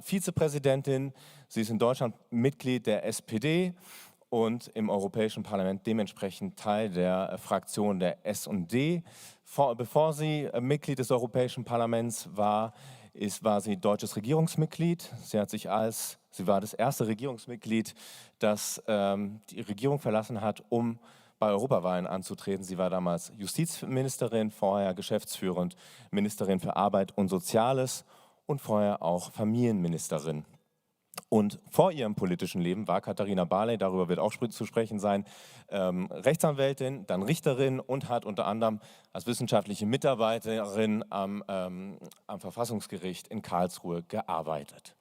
Vizepräsidentin. Sie ist in Deutschland Mitglied der SPD und im Europäischen Parlament dementsprechend Teil der Fraktion der S&D. Bevor sie Mitglied des Europäischen Parlaments war, war sie deutsches Regierungsmitglied. Sie war das erste Regierungsmitglied, das die Regierung verlassen hat, um bei Europawahlen anzutreten. Sie war damals Justizministerin, vorher geschäftsführend Ministerin für Arbeit und Soziales und vorher auch Familienministerin. Und vor ihrem politischen Leben war Katharina Barley, darüber wird auch zu sprechen sein, Rechtsanwältin, dann Richterin und hat unter anderem als wissenschaftliche Mitarbeiterin am Verfassungsgericht in Karlsruhe gearbeitet.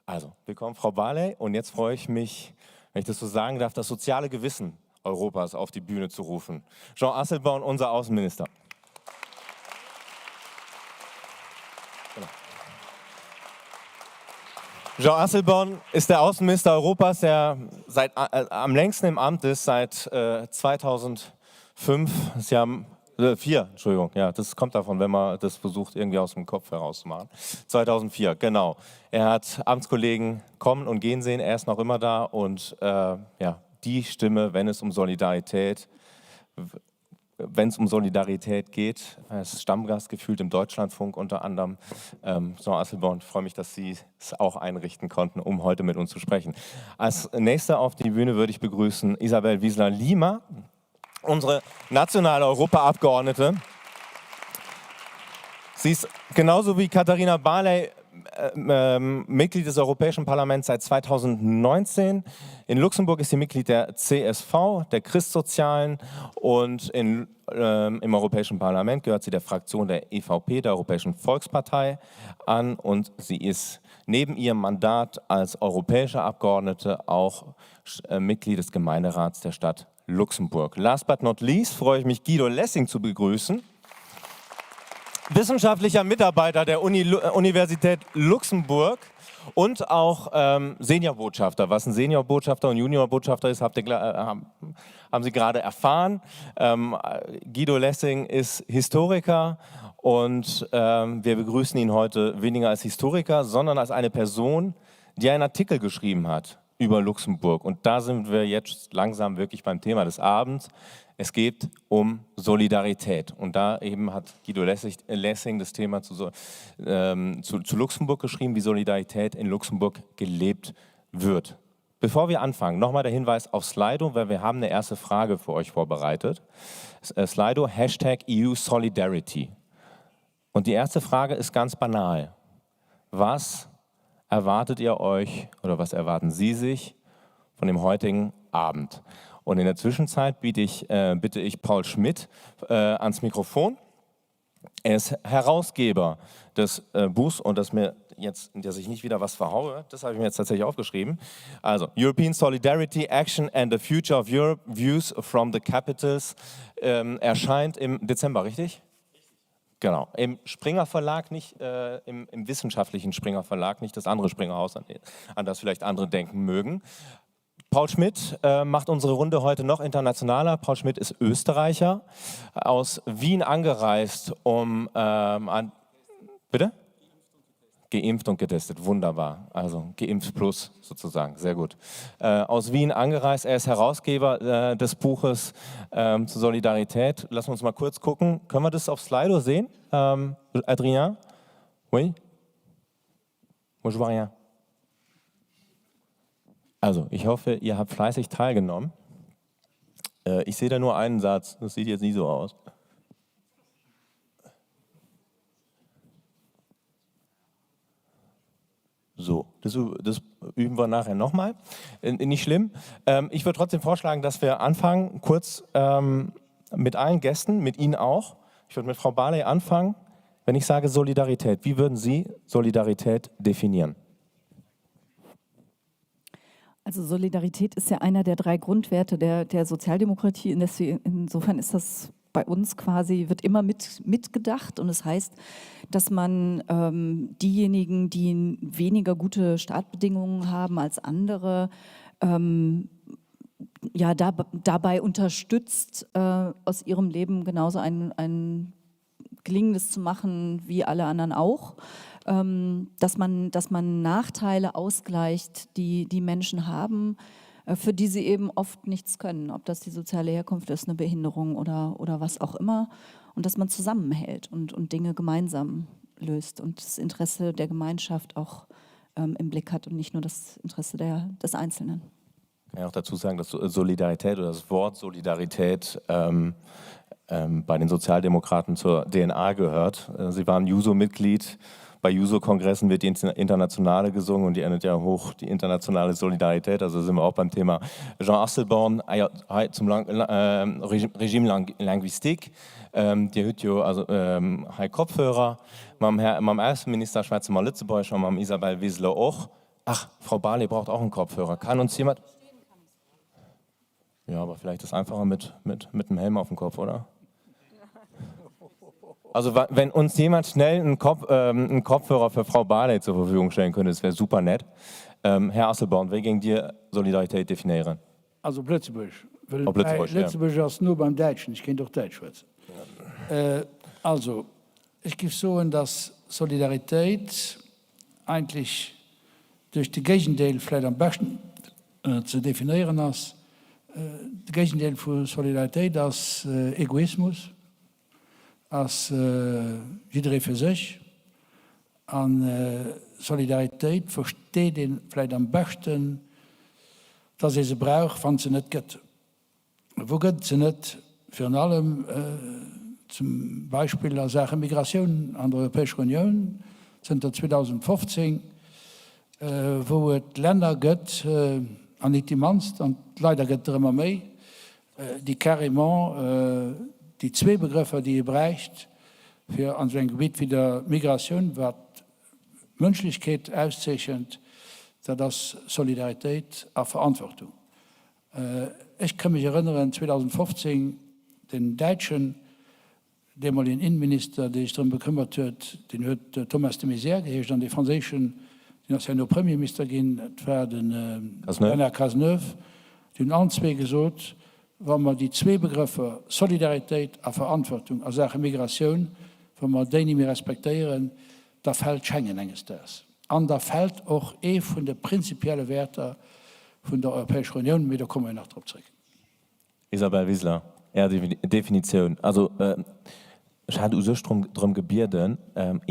Also, willkommen Frau Barley, und jetzt freue ich mich, wenn ich das so sagen darf, das soziale Gewissen Europas auf die Bühne zu rufen. Jean Asselborn, unser Außenminister. Genau. Jean Asselborn ist der Außenminister Europas, der am längsten im Amt ist, seit 2005. Sie haben 4, Entschuldigung, ja, das kommt davon, wenn man das versucht, irgendwie aus dem Kopf herauszumachen. 2004, genau. Er hat Amtskollegen kommen und gehen sehen, er ist noch immer da und ja, die Stimme, wenn es um Solidarität geht, als Stammgast gefühlt im Deutschlandfunk unter anderem. Jean Asselborn, ich freue mich, dass Sie es auch einrichten konnten, um heute mit uns zu sprechen. Als nächster auf die Bühne würde ich begrüßen Isabel Wieseler-Lima, unsere nationale Europaabgeordnete. Sie ist genauso wie Katharina Barley Mitglied des Europäischen Parlaments seit 2019. In Luxemburg ist sie Mitglied der CSV, der Christsozialen, und im Europäischen Parlament gehört sie der Fraktion der EVP, der Europäischen Volkspartei, an, und sie ist neben ihrem Mandat als europäische Abgeordnete auch Mitglied des Gemeinderats der Stadt Luxemburg. Last but not least freue ich mich, Guido Lessing zu begrüßen. Wissenschaftlicher Mitarbeiter der Universität Luxemburg und auch Seniorbotschafter. Was ein Seniorbotschafter und Juniorbotschafter ist, haben Sie gerade erfahren. Guido Lessing ist Historiker und wir begrüßen ihn heute weniger als Historiker, sondern als eine Person, die einen Artikel geschrieben hat über Luxemburg. Und da sind wir jetzt langsam wirklich beim Thema des Abends. Es geht um Solidarität, und da eben hat Guido Lessing das Thema zu Luxemburg geschrieben, wie Solidarität in Luxemburg gelebt wird. Bevor wir anfangen, nochmal der Hinweis auf Slido, weil wir haben eine erste Frage für euch vorbereitet. Slido, #EU Solidarity. Und die erste Frage ist ganz banal. Was erwartet ihr euch oder was erwarten Sie sich von dem heutigen Abend? Und in der Zwischenzeit bitte ich Paul Schmidt ans Mikrofon. Er ist Herausgeber des Buchs, und dass ich nicht wieder was verhaue, das habe ich mir jetzt tatsächlich aufgeschrieben. Also, European Solidarity, Action and the Future of Europe, Views from the Capitals, erscheint im Dezember, richtig? Genau, im Springer Verlag, nicht im wissenschaftlichen Springer Verlag, nicht das andere Springerhaus, an das vielleicht andere denken mögen. Paul Schmidt macht unsere Runde heute noch internationaler. Paul Schmidt ist Österreicher, aus Wien angereist, bitte? Geimpft und getestet, wunderbar. Also geimpft plus sozusagen, sehr gut. Aus Wien angereist, er ist Herausgeber des Buches zur Solidarität. Lassen wir uns mal kurz gucken. Können wir das auf Slido sehen? Adrien? Oui? Moi je vois rien. Also, ich hoffe, ihr habt fleißig teilgenommen. Ich sehe da nur einen Satz, das sieht jetzt nicht so aus. So, das üben wir nachher nochmal. Nicht schlimm. Ich würde trotzdem vorschlagen, dass wir anfangen, kurz mit allen Gästen, mit Ihnen auch. Ich würde mit Frau Barley anfangen. Wenn ich sage Solidarität, wie würden Sie Solidarität definieren? Also Solidarität ist ja einer der 3 Grundwerte der Sozialdemokratie. Insofern ist das bei uns quasi, wird immer mitgedacht, und es heißt, dass man diejenigen, die weniger gute Startbedingungen haben als andere, ja, dabei unterstützt, aus ihrem Leben genauso ein Gelingendes zu machen wie alle anderen auch. dass man Nachteile ausgleicht, die Menschen haben, für die sie eben oft nichts können, ob das die soziale Herkunft ist, eine Behinderung oder was auch immer, und dass man zusammenhält und Dinge gemeinsam löst und das Interesse der Gemeinschaft auch im Blick hat und nicht nur das Interesse des Einzelnen. Ich kann auch dazu sagen, dass Solidarität oder das Wort Solidarität bei den Sozialdemokraten zur DNA gehört. Sie waren Juso-Mitglied. Bei Juso-Kongressen wird die Internationale gesungen und die endet ja hoch die internationale Solidarität. Also sind wir auch beim Thema. Jean Asselborn zum Regime Linguistique. Die hat ja also Kopfhörer. Mit dem Außenminister schwätzen wir Lützeburg und mit Isabel Wieseler auch. Ach, Frau Barley braucht auch einen Kopfhörer. Kann uns jemand... Ja, aber vielleicht ist es einfacher mit einem Helm auf dem Kopf, oder? Also wenn uns jemand schnell einen Kopfhörer für Frau Barley zur Verfügung stellen könnte, das wäre super nett. Herr Asselborn, wie gegen dir Solidarität definieren? Also Lützeburg. Lützeburg ist nur beim Deutschen, ich kenne doch Deutsch schwätzen. Also, ich gebe so, dass Solidarität eigentlich durch die Gegenteil vielleicht am besten zu definieren ist. De Gegenteil von Solidarität als Egoismus, als jeder für sich. An Solidarität versteht den vielleicht am besten, dass sie braucht, wenn sie nicht geht. Wo geht sie nicht? Für allem zum Beispiel als Sache Migration an der Europäischen Union sind 2015, wo es Länder gibt, an nicht die Manst, und leider geht es immer mehr, die carrément die zwei Begriffe, die ihr braucht, für an so ein Gebiet wie der Migration, was Menschlichkeit auszeichnet, das Solidarität und Verantwortung. Ich kann mich erinnern, 2015, den Deutschen, damaligen Innenminister, der sich darum gekümmert hat, den hat Thomas de Maizière, der ist dann die französischen, die als ja Premierminister gehen, das war den Bernard Cazeneuve, die haben zwei gesagt, wenn wir die zwei Begriffe Solidarität und Verantwortung als Sache Migration, wenn wir die nicht mehr respektieren, da fällt Schengen das. Und da fällt auch von den prinzipiellen Werten von der Europäischen Union, mit der kommen wir noch drauf zurück. Isabel Wieseler, ja, Definition. Also, ich hatte uns darum gebeten,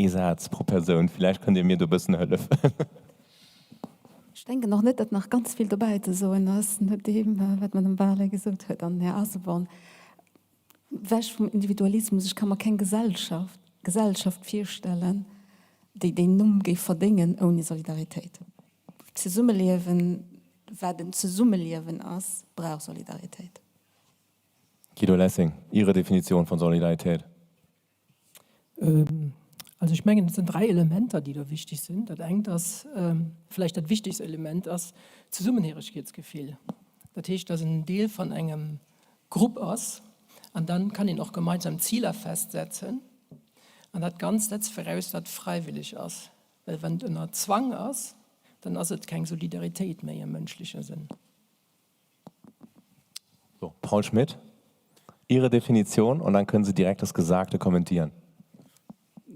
Satz pro Person. Vielleicht könnt ihr mir da ein bisschen helfen. Ich denke noch nicht, dass noch ganz viel dabei zu sein ist, mit dem, was man im Barley gesagt hat, an Herr Asselborn. Weg vom Individualismus, ich kann mir keine Gesellschaft vorstellen, die den Umgehen verdingen ohne Solidarität. Zusammenleben, werden Zusammenleben ist, braucht Solidarität. Guido Lessing, Ihre Definition von Solidarität? Also ich meine, es sind 3 Elemente, die da wichtig sind. Das eine, das vielleicht das wichtigste Element ist Zusammenhörigkeitsgefühl. Das heißt, dass ein Teil von einem Gruppe ist und dann kann ich auch gemeinsam Ziele festsetzen. Und das Ganze setzt voraus, dass es freiwillig ist. Weil wenn es ein Zwang ist, dann ist es keine Solidarität mehr im menschlichen Sinn. So, Paul Schmidt, Ihre Definition und dann können Sie direkt das Gesagte kommentieren.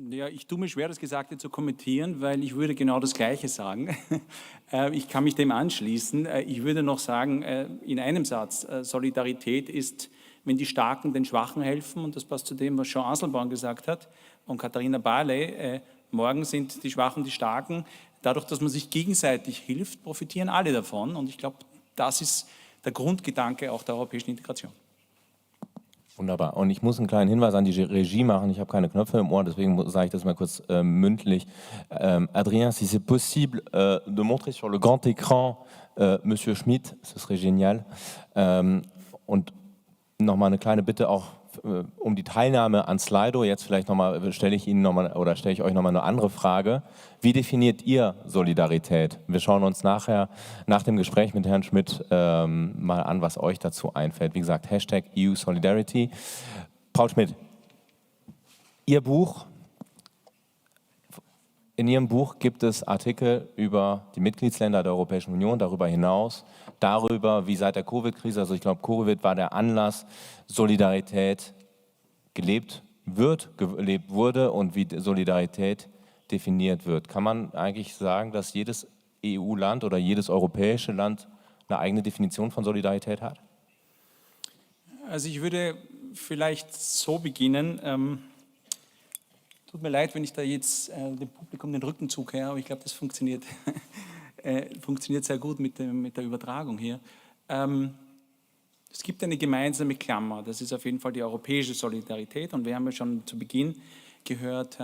Ja, ich tue mir schwer, das Gesagte zu kommentieren, weil ich würde genau das Gleiche sagen. Ich kann mich dem anschließen. Ich würde noch sagen, in einem Satz, Solidarität ist, wenn die Starken den Schwachen helfen, und das passt zu dem, was Jean Asselborn gesagt hat und Katharina Barley, morgen sind die Schwachen die Starken. Dadurch, dass man sich gegenseitig hilft, profitieren alle davon, und ich glaube, das ist der Grundgedanke auch der europäischen Integration. Wunderbar. Und ich muss einen kleinen Hinweis an die Regie machen. Ich habe keine Knöpfe im Ohr, deswegen sage ich das mal kurz mündlich. Adrien, si c'est possible de montrer sur le grand écran Monsieur Schmidt, ce serait génial. Und nochmal eine kleine Bitte auch um die Teilnahme an Slido. Jetzt vielleicht nochmal stelle ich euch nochmal eine andere Frage. Wie definiert ihr Solidarität? Wir schauen uns nachher, nach dem Gespräch mit Herrn Schmidt, mal an, was euch dazu einfällt. Wie gesagt, Hashtag EU Solidarity. Paul Schmidt, in Ihrem Buch gibt es Artikel über die Mitgliedsländer der Europäischen Union, darüber hinaus, darüber, wie seit der Covid-Krise, also ich glaube, Covid war der Anlass, Solidarität gelebt wurde und wie Solidarität definiert wird. Kann man eigentlich sagen, dass jedes EU-Land oder jedes europäische Land eine eigene Definition von Solidarität hat? Also ich würde vielleicht so beginnen. Tut mir leid, wenn ich da jetzt dem Publikum den Rücken zukehre, aber ich glaube, das funktioniert, funktioniert sehr gut mit der Übertragung hier. Es gibt eine gemeinsame Klammer, das ist auf jeden Fall die europäische Solidarität. Und wir haben ja schon zu Beginn gehört,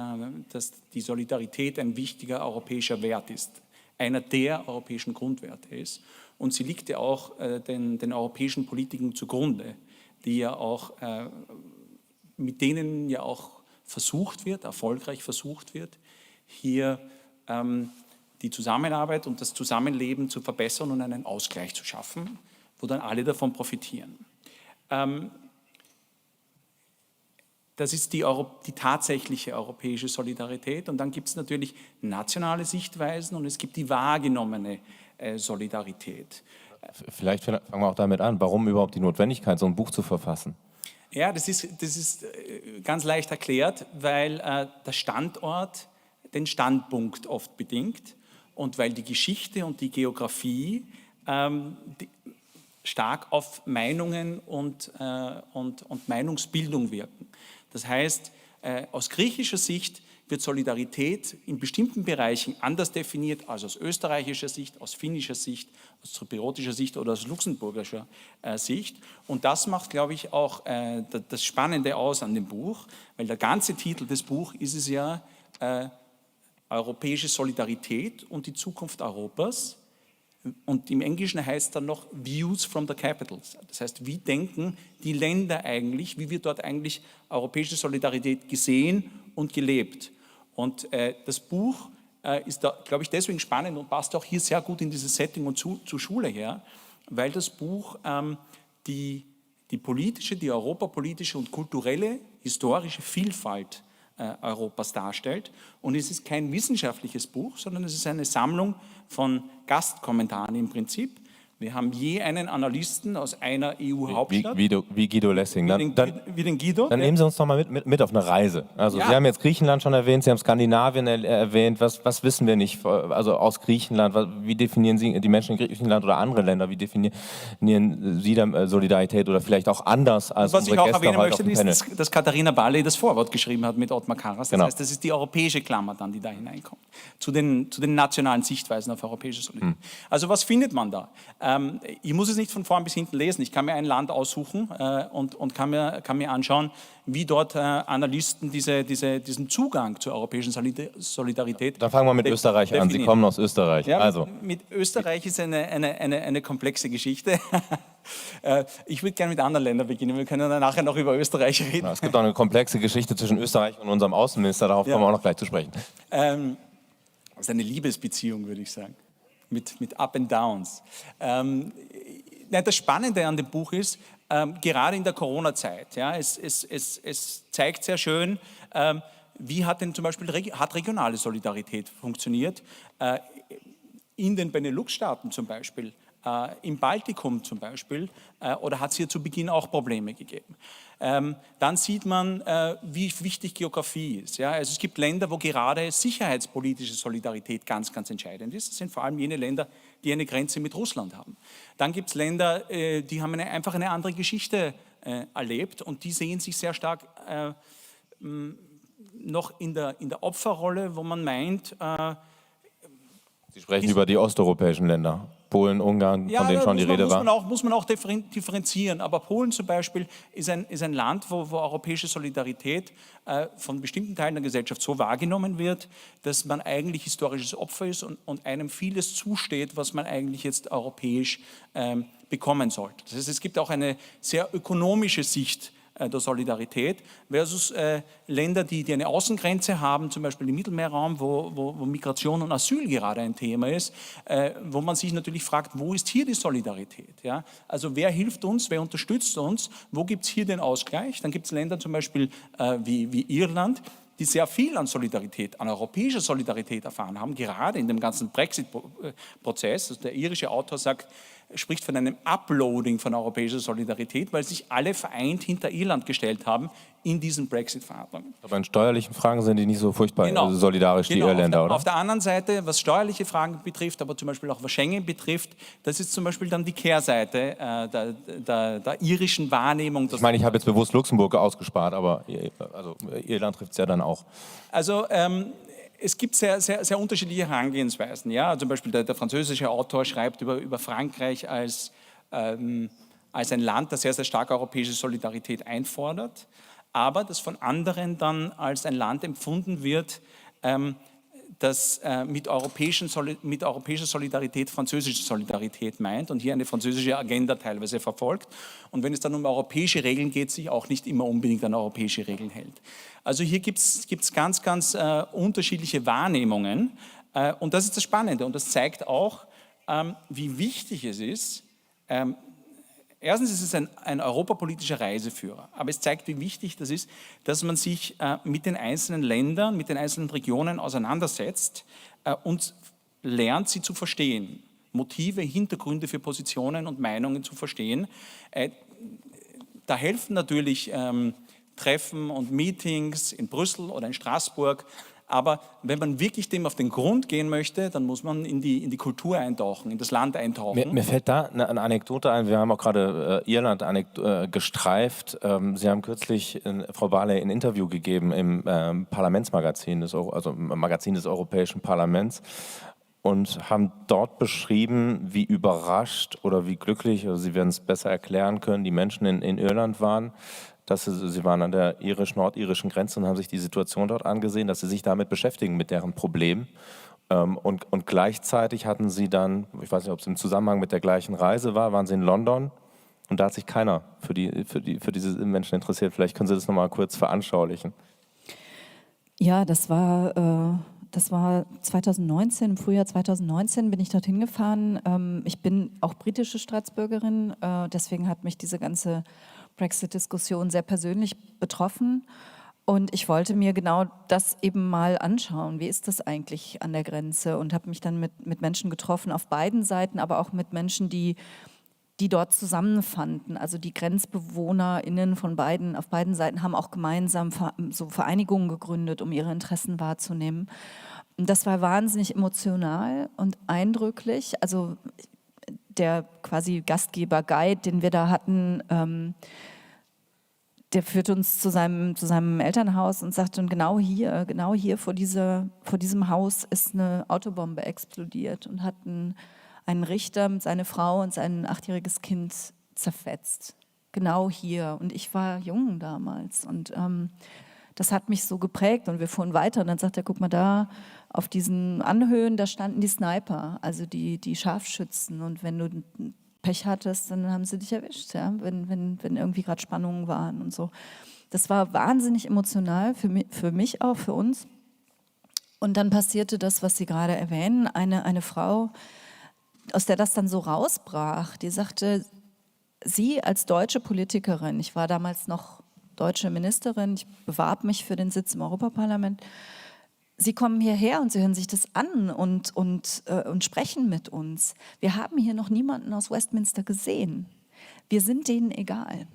dass die Solidarität ein wichtiger europäischer Wert ist, einer der europäischen Grundwerte ist. Und sie liegt ja auch den europäischen Politiken zugrunde, die ja auch, mit denen ja auch versucht wird, erfolgreich versucht wird, hier die Zusammenarbeit und das Zusammenleben zu verbessern und einen Ausgleich zu schaffen, wo dann alle davon profitieren. Das ist die tatsächliche europäische Solidarität. Und dann gibt es natürlich nationale Sichtweisen und es gibt die wahrgenommene Solidarität. Vielleicht fangen wir auch damit an. Warum überhaupt die Notwendigkeit, so ein Buch zu verfassen? Ja, das ist ganz leicht erklärt, weil der Standort den Standpunkt oft bedingt und weil die Geschichte und die Geografie stark auf Meinungen und Meinungsbildung wirken. Das heißt, aus griechischer Sicht wird Solidarität in bestimmten Bereichen anders definiert als aus österreichischer Sicht, aus finnischer Sicht, aus zypriotischer Sicht oder aus luxemburgischer Sicht. Und das macht, glaube ich, auch das Spannende aus an dem Buch, weil der ganze Titel des Buchs ist es ja Europäische Solidarität und die Zukunft Europas. Und im Englischen heißt es dann noch Views from the Capitals. Das heißt, wie denken die Länder eigentlich, wie wird dort eigentlich europäische Solidarität gesehen und gelebt? Und das Buch ist da, glaube ich, deswegen spannend und passt auch hier sehr gut in dieses Setting und zur Schule her, weil das Buch die politische, die europapolitische und kulturelle, historische Vielfalt Europas darstellt. Und es ist kein wissenschaftliches Buch, sondern es ist eine Sammlung von Gastkommentaren im Prinzip. Wir haben je einen Analysten aus einer EU-Hauptstadt. Wie Guido Lessing. Wie den Guido. Dann nehmen Sie uns doch mal mit auf eine Reise. Also Ja. Sie haben jetzt Griechenland schon erwähnt, Sie haben Skandinavien erwähnt. Was wissen wir nicht? Also aus Griechenland, wie definieren Sie die Menschen in Griechenland oder andere Länder? Wie definieren Sie da Solidarität oder vielleicht auch anders als Was ich unsere auch Gäste erwähnen heute möchte, auf dem ist, Panel? dass Katharina Barley das Vorwort geschrieben hat mit Ottmar Karas. Das Genau. heißt, das ist die europäische Klammer dann, die da hineinkommt, zu den nationalen Sichtweisen auf europäische Solidarität. Also was findet man da? Ich muss es nicht von vorn bis hinten lesen. Ich kann mir ein Land aussuchen und kann mir anschauen, wie dort Analysten diesen Zugang zur europäischen Solidarität. Dann fangen wir mit Österreich an. Sie definieren. kommen aus Österreich. Ja, Also. mit Österreich ist eine komplexe Geschichte. Ich würde gerne mit anderen Ländern beginnen. Wir können dann nachher noch über Österreich reden. Es gibt auch eine komplexe Geschichte zwischen Österreich und unserem Außenminister. Darauf kommen wir auch noch gleich zu sprechen. Das ist eine Liebesbeziehung, würde ich sagen, mit Up and Downs. Das Spannende an dem Buch ist, gerade in der Corona-Zeit, ja, es zeigt sehr schön, wie hat denn zum Beispiel regionale Solidarität funktioniert, in den Benelux-Staaten zum Beispiel, im Baltikum zum Beispiel, oder hat es hier zu Beginn auch Probleme gegeben. Dann sieht man, wie wichtig Geografie ist. Ja? Also es gibt Länder, wo gerade sicherheitspolitische Solidarität ganz, ganz entscheidend ist. Das sind vor allem jene Länder, die eine Grenze mit Russland haben. Dann gibt es Länder, die haben einfach eine andere Geschichte erlebt und die sehen sich sehr stark noch in der Opferrolle, wo man meint, Sie sprechen über die osteuropäischen Länder. Polen, Ungarn, von denen schon die Rede war. Muss man auch differenzieren. Aber Polen zum Beispiel ist ein Land, wo europäische Solidarität von bestimmten Teilen der Gesellschaft so wahrgenommen wird, dass man eigentlich historisches Opfer ist und einem vieles zusteht, was man eigentlich jetzt europäisch bekommen sollte. Das heißt, es gibt auch eine sehr ökonomische Sicht der Solidarität versus Länder, die eine Außengrenze haben, zum Beispiel im Mittelmeerraum, wo Migration und Asyl gerade ein Thema ist, wo man sich natürlich fragt, wo ist hier die Solidarität? Ja? Also wer hilft uns, wer unterstützt uns, wo gibt es hier den Ausgleich? Dann gibt es Länder zum Beispiel wie Irland, die sehr viel an Solidarität, an europäischer Solidarität erfahren haben, gerade in dem ganzen Brexit-Prozess. Also der irische Autor sagt, spricht von einem Uploading von europäischer Solidarität, weil sich alle vereint hinter Irland gestellt haben in diesen Brexit-Verhandlungen. Aber in steuerlichen Fragen sind die nicht so furchtbar solidarisch, die Irländer, oder? Auf der anderen Seite, was steuerliche Fragen betrifft, aber zum Beispiel auch was Schengen betrifft, das ist zum Beispiel dann die Kehrseite der irischen Wahrnehmung. Ich meine, ich habe jetzt bewusst Luxemburg ausgespart, aber also Irland trifft es ja dann auch. Also es gibt sehr, sehr, sehr unterschiedliche Herangehensweisen. Ja? Zum Beispiel der französische Autor schreibt über Frankreich als ein Land, das sehr, sehr stark europäische Solidarität einfordert, aber das von anderen dann als ein Land empfunden wird, das mit europäischer Solidarität französische Solidarität meint und hier eine französische Agenda teilweise verfolgt. Und wenn es dann um europäische Regeln geht, sich auch nicht immer unbedingt an europäische Regeln hält. Also hier gibt es ganz, ganz unterschiedliche Wahrnehmungen. Und das ist das Spannende. Und das zeigt auch, wie wichtig es ist. Erstens ist es ein europapolitischer Reiseführer, aber es zeigt, wie wichtig das ist, dass man sich mit den einzelnen Ländern, mit den einzelnen Regionen auseinandersetzt und lernt, sie zu verstehen, Motive, Hintergründe für Positionen und Meinungen zu verstehen. Da helfen natürlich Treffen und Meetings in Brüssel oder in Straßburg. Aber wenn man wirklich dem auf den Grund gehen möchte, dann muss man in die Kultur eintauchen, in das Land eintauchen. Mir fällt da eine Anekdote ein. Wir haben auch gerade Irland gestreift. Sie haben kürzlich Frau Barley ein Interview gegeben im Parlamentsmagazin, also im Magazin des Europäischen Parlaments, und haben dort beschrieben, wie überrascht oder wie glücklich, also Sie werden es besser erklären können, die Menschen in Irland waren. Sie waren an der irisch-nordirischen Grenze und haben sich die Situation dort angesehen, dass sie sich damit beschäftigen, mit deren Problem. Und gleichzeitig hatten sie dann, ich weiß nicht, ob es im Zusammenhang mit der gleichen Reise war, waren sie in London und da hat sich keiner für diese Menschen interessiert. Vielleicht können Sie das nochmal kurz veranschaulichen. Ja, das war 2019, im Frühjahr 2019 bin ich dorthin gefahren. Ich bin auch britische Staatsbürgerin, deswegen hat mich diese ganze Brexit-Diskussion sehr persönlich betroffen. Und ich wollte mir genau das eben mal anschauen. Wie ist das eigentlich an der Grenze? Und habe mich dann mit Menschen getroffen auf beiden Seiten, aber auch mit Menschen, die dort zusammenfanden. Also die GrenzbewohnerInnen auf beiden Seiten haben auch gemeinsam so Vereinigungen gegründet, um ihre Interessen wahrzunehmen. Und das war wahnsinnig emotional und eindrücklich. Also der quasi Gastgeber-Guide, den wir da hatten, der führt uns zu seinem Elternhaus und sagt, und genau hier vor diesem Haus ist eine Autobombe explodiert und hat einen Richter mit seiner Frau und sein 8-jähriges Kind zerfetzt. Genau hier. Und ich war jung damals und das hat mich so geprägt und wir fuhren weiter und dann sagt er, guck mal da, auf diesen Anhöhen, da standen die Sniper, also die Scharfschützen, und wenn du Pech hattest, dann haben sie dich erwischt, ja? wenn irgendwie gerade Spannungen waren und so. Das war wahnsinnig emotional, für mich auch, für uns. Und dann passierte das, was Sie gerade erwähnen, eine Frau, aus der das dann so rausbrach, die sagte, sie als deutsche Politikerin, ich war damals noch deutsche Ministerin, ich bewarb mich für den Sitz im Europaparlament, Sie kommen hierher und Sie hören sich das an und sprechen mit uns. Wir haben hier noch niemanden aus Westminster gesehen. Wir sind denen egal.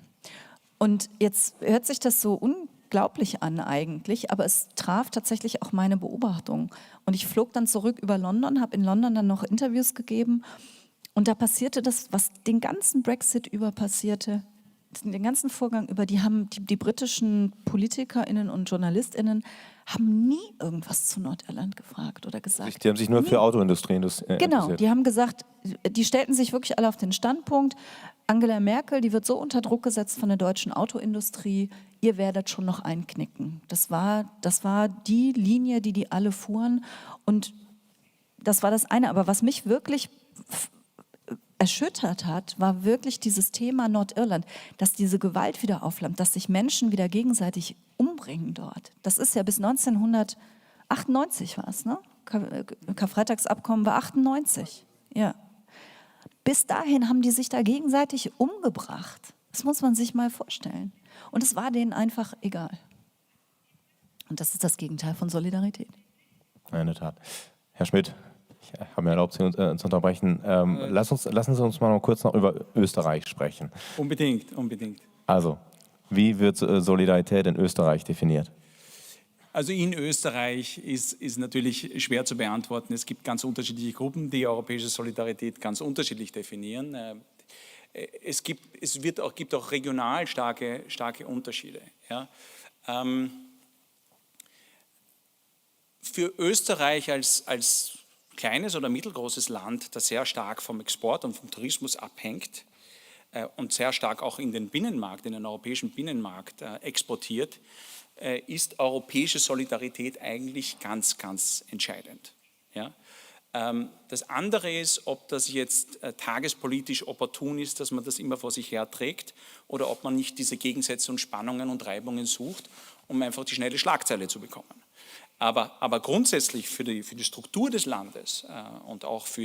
Und jetzt hört sich das so unglaublich an eigentlich, aber es traf tatsächlich auch meine Beobachtung. Und ich flog dann zurück über London, habe in London dann noch Interviews gegeben und da passierte das, was den ganzen Brexit über passierte, den ganzen Vorgang über, die britischen PolitikerInnen und JournalistInnen haben nie irgendwas zu Nordirland gefragt oder gesagt. Die haben sich nur für Autoindustrie interessiert. Genau, die haben gesagt, die stellten sich wirklich alle auf den Standpunkt, Angela Merkel, die wird so unter Druck gesetzt von der deutschen Autoindustrie, ihr werdet schon noch einknicken. Das war die Linie, die alle fuhren und das war das eine. Aber was mich wirklich erschüttert hat, war wirklich dieses Thema Nordirland, dass diese Gewalt wieder aufflammt, dass sich Menschen wieder gegenseitig umbringen dort. Das ist ja bis 1998 war es, ne? Karfreitagsabkommen war 98. Ja. Bis dahin haben die sich da gegenseitig umgebracht. Das muss man sich mal vorstellen. Und es war denen einfach egal. Und das ist das Gegenteil von Solidarität. In der Tat. Herr Schmidt, Ich habe mir erlaubt, Sie zu unterbrechen. Lassen Sie uns mal noch kurz über Österreich sprechen. Unbedingt, unbedingt. Also, wie wird Solidarität in Österreich definiert? Also in Österreich ist natürlich schwer zu beantworten. Es gibt ganz unterschiedliche Gruppen, die europäische Solidarität ganz unterschiedlich definieren. Es gibt auch regional starke Unterschiede. Ja. Für Österreich als kleines oder mittelgroßes Land, das sehr stark vom Export und vom Tourismus abhängt und sehr stark auch in den Binnenmarkt, in den europäischen Binnenmarkt exportiert, ist europäische Solidarität eigentlich ganz, ganz entscheidend. Ja? Das andere ist, ob das jetzt tagespolitisch opportun ist, dass man das immer vor sich herträgt oder ob man nicht diese Gegensätze und Spannungen und Reibungen sucht, um einfach die schnelle Schlagzeile zu bekommen. Aber grundsätzlich für die Struktur des Landes und auch vor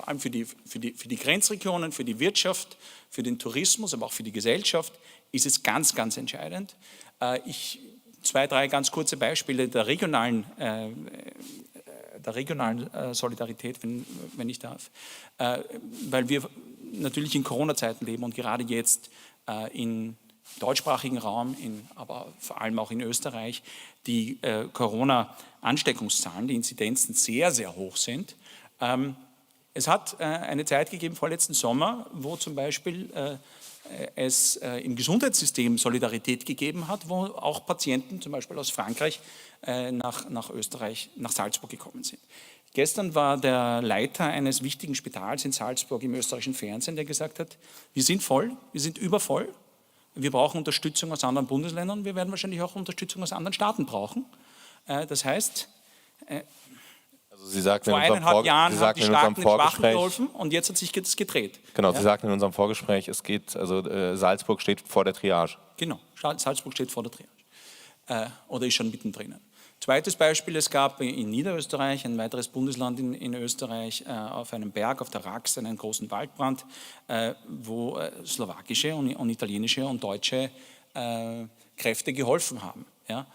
allem für die Grenzregionen, für die Wirtschaft, für den Tourismus, aber auch für die Gesellschaft ist es ganz, ganz entscheidend. 2, 3 ganz kurze Beispiele der regionalen Solidarität, wenn ich darf. Weil wir natürlich in Corona-Zeiten leben und gerade jetzt im deutschsprachigen Raum, aber vor allem auch in Österreich, die Corona-Ansteckungszahlen, die Inzidenzen sehr, sehr hoch sind. Es hat eine Zeit gegeben, vorletzten Sommer, wo zum Beispiel es im Gesundheitssystem Solidarität gegeben hat, wo auch Patienten, zum Beispiel aus Frankreich, nach Österreich, nach Salzburg gekommen sind. Gestern war der Leiter eines wichtigen Spitals in Salzburg im österreichischen Fernsehen, der gesagt hat, wir sind voll, wir sind übervoll, wir brauchen Unterstützung aus anderen Bundesländern, wir werden wahrscheinlich auch Unterstützung aus anderen Staaten brauchen. Das heißt, Sie sagten vor 1,5 Jahren haben die Staaten den Schwachen geholfen und jetzt hat sich das gedreht. Genau, ja? Sie sagten in unserem Vorgespräch, Salzburg steht vor der Triage. Genau, Salzburg steht vor der Triage oder ist schon mittendrin. Zweites Beispiel, es gab in Niederösterreich, ein weiteres Bundesland in Österreich, auf einem Berg, auf der Rax, einen großen Waldbrand, wo slowakische und italienische und deutsche Kräfte geholfen haben. Ja?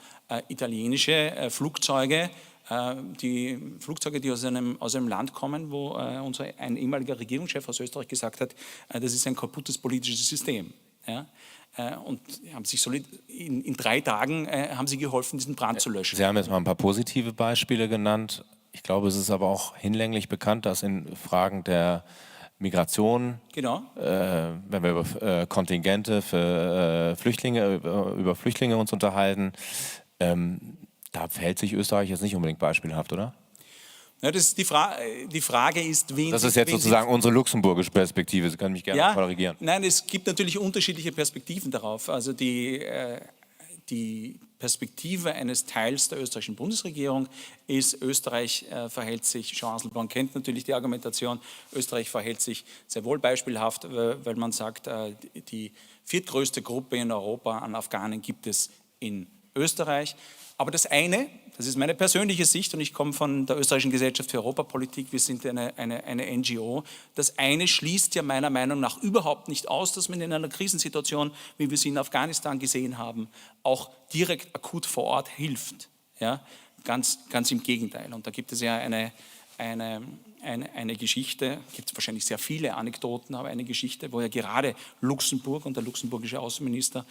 Italienische Flugzeuge, die aus einem Land kommen, wo ein ehemaliger Regierungschef aus Österreich gesagt hat, das ist ein kaputtes politisches System. Ja? Und haben sich in 3 Tagen haben sie geholfen, diesen Brand zu löschen. Sie haben jetzt mal ein paar positive Beispiele genannt. Ich glaube, es ist aber auch hinlänglich bekannt, dass in Fragen der Migration, genau. Wenn wir über Kontingente für Flüchtlinge, über Flüchtlinge uns unterhalten, da verhält sich Österreich jetzt nicht unbedingt beispielhaft, oder? Ja, die Frage ist, wen... Das ist jetzt sozusagen unsere luxemburgische Perspektive. Sie können mich gerne korrigieren. Nein, es gibt natürlich unterschiedliche Perspektiven darauf. Also die Perspektive eines Teils der österreichischen Bundesregierung ist, Österreich verhält sich, Jean Asselborn kennt natürlich die Argumentation, Österreich verhält sich sehr wohl beispielhaft, weil man sagt, die 4. größte Gruppe in Europa an Afghanen gibt es in Österreich. Aber das ist meine persönliche Sicht und ich komme von der Österreichischen Gesellschaft für Europapolitik, wir sind eine NGO, das eine schließt ja meiner Meinung nach überhaupt nicht aus, dass man in einer Krisensituation, wie wir sie in Afghanistan gesehen haben, auch direkt akut vor Ort hilft. Ja? Ganz im Gegenteil. Und da gibt es ja eine Geschichte, gibt es wahrscheinlich sehr viele Anekdoten, aber eine Geschichte, wo ja gerade Luxemburg und der luxemburgische Außenminister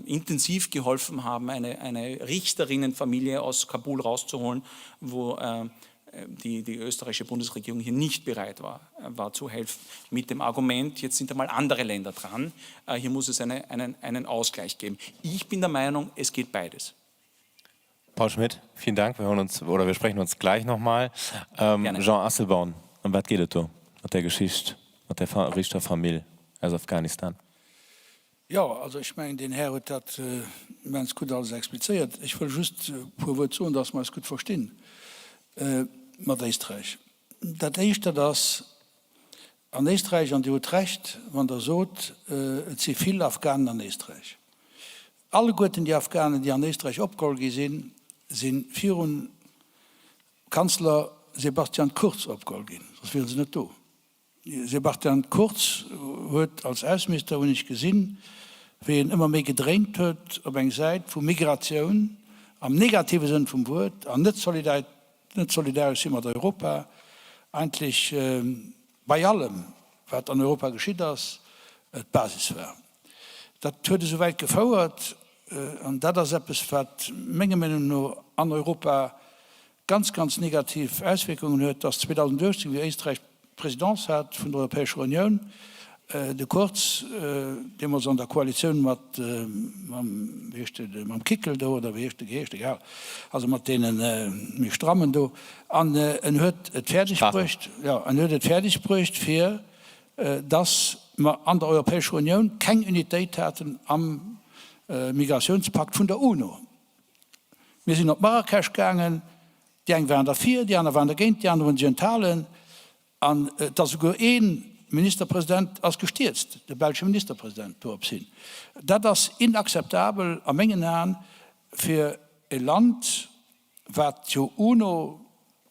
intensiv geholfen haben, eine Richterinnenfamilie aus Kabul rauszuholen, wo die österreichische Bundesregierung hier nicht bereit war zu helfen, mit dem Argument, jetzt sind einmal andere Länder dran, hier muss es einen Ausgleich geben. Ich bin der Meinung, es geht beides. Paul Schmidt, vielen Dank. Wir sprechen uns gleich nochmal. Jean Asselborn, um was geht es da mit der Geschichte, mit der Richterfamilie aus Afghanistan? Ja, also ich meine, den Herr hat ganz gut alles expliziert. Ich will just provozieren, dass wir es gut verstehen. Mit Österreich. Das erste, dass an Österreich an die hat recht, wenn der sagt, es sind viele Afghanen an Österreich. Alle Guten, die Afghanen, die an Österreich abgeholt sind, sind für Kanzler Sebastian Kurz abgeholt. Das will sie nicht tun. Sebastian Kurz hat als Außenminister nicht gesehen, wie ihn immer mehr gedrängt hat, auf eine Seite von Migration, am negativen Sinn vom Wort, an nicht nicht solidarisch sind mit Europa, eigentlich bei allem, was an Europa geschieht, das die Basis war. Das wurde so weit gefordert, und das ist etwas, was Menge nur an Europa ganz, ganz negativ Auswirkungen hat, dass 2013, wie Österreich Präsidenz hat von der Europäischen Union, de Kurz, den wir an der Koalition mit Kickel da, oder wie egal, also mit denen mich strammen da, an hört fertiggebracht, ja, an hört fertiggebracht für, dass wir an der Europäischen Union keine Unität hatten am Migrationspakt von der UNO. Wir sind nach Marrakesch gegangen, die einen waren dafür, die anderen waren dagegen, die anderen waren Gentalen, und dass sogar ein Ministerpräsident als gestürzt, der belgische Ministerpräsident, sind. Das ist inakzeptabel an Mengen an für ein Land, das zur UNO